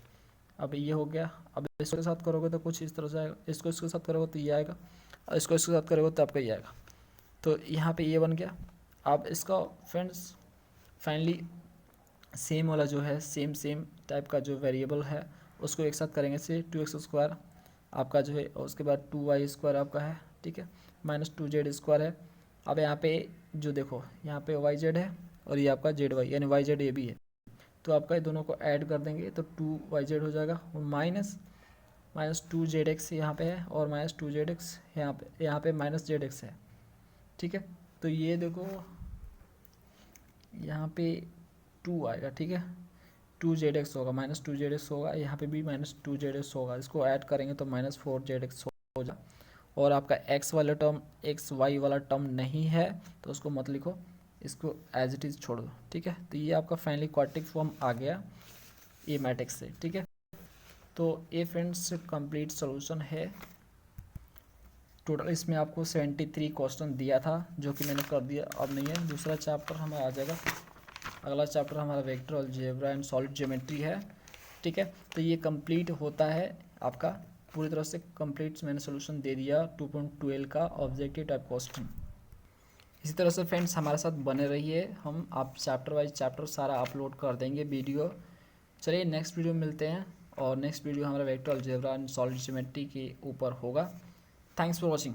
Speaker 2: अब ये हो गया। अब इसके साथ करोगे तो कुछ इस तरह से आएगा, इसको इसके साथ करोगे तो ये आएगा, और इसको इसके साथ करोगे तो आपका ये आएगा। तो यहाँ पे ये बन गया। अब इसका फ्रेंड्स फाइनली सेम वाला जो है, सेम टाइप का जो वेरिएबल है उसको एक साथ करेंगे से 2x² आपका जो है, और उसके बाद 2y² आपका है, ठीक है, -2z² है। अब यहाँ पे जो देखो यहाँ पे yz है और ये आपका zy यानी yz ये भी है, तो आपका ये दोनों को ऐड कर देंगे तो 2yz हो जाएगा, और -2zx यहाँ पे है और -2zx यहाँ पे -zx है, ठीक है। तो ये देखो यहाँ पे 2 आएगा, ठीक है, 2zx होगा, -2zx होगा, यहाँ पे भी -2zx होगा, इसको ऐड करेंगे तो -4zx हो जाए। और आपका x वाला टर्म, xy वाला टर्म नहीं है तो उसको मत लिखो, इसको एज इट इज़ छोड़ दो, ठीक है। तो ये आपका फाइनली क्वाड्रेटिक फॉर्म आ गया ए मैट्रिक्स से, ठीक है। तो ये फ्रेंड्स कंप्लीट सॉल्यूशन है। टोटल इसमें आपको 73 क्वेश्चन दिया था, जो कि मैंने कर दिया, अब नहीं है। दूसरा चैप्टर हमारा आ जाएगा, अगला चैप्टर हमारा vector algebra and solid geometry है, ठीक है। तो ये कंप्लीट होता है आपका पूरी तरह से कंप्लीट, मैंने सोल्यूशन दे दिया 2.12 का ऑब्जेक्टिव टाइप क्वेश्चन। इसी तरह से फ्रेंड्स हमारे साथ बने रहिए, हम आप चैप्टर वाइज चैप्टर सारा अपलोड कर देंगे वीडियो। चलिए नेक्स्ट वीडियो मिलते हैं, और नेक्स्ट वीडियो हमारा vector algebra and solid geometry के ऊपर होगा। Thanks for watching.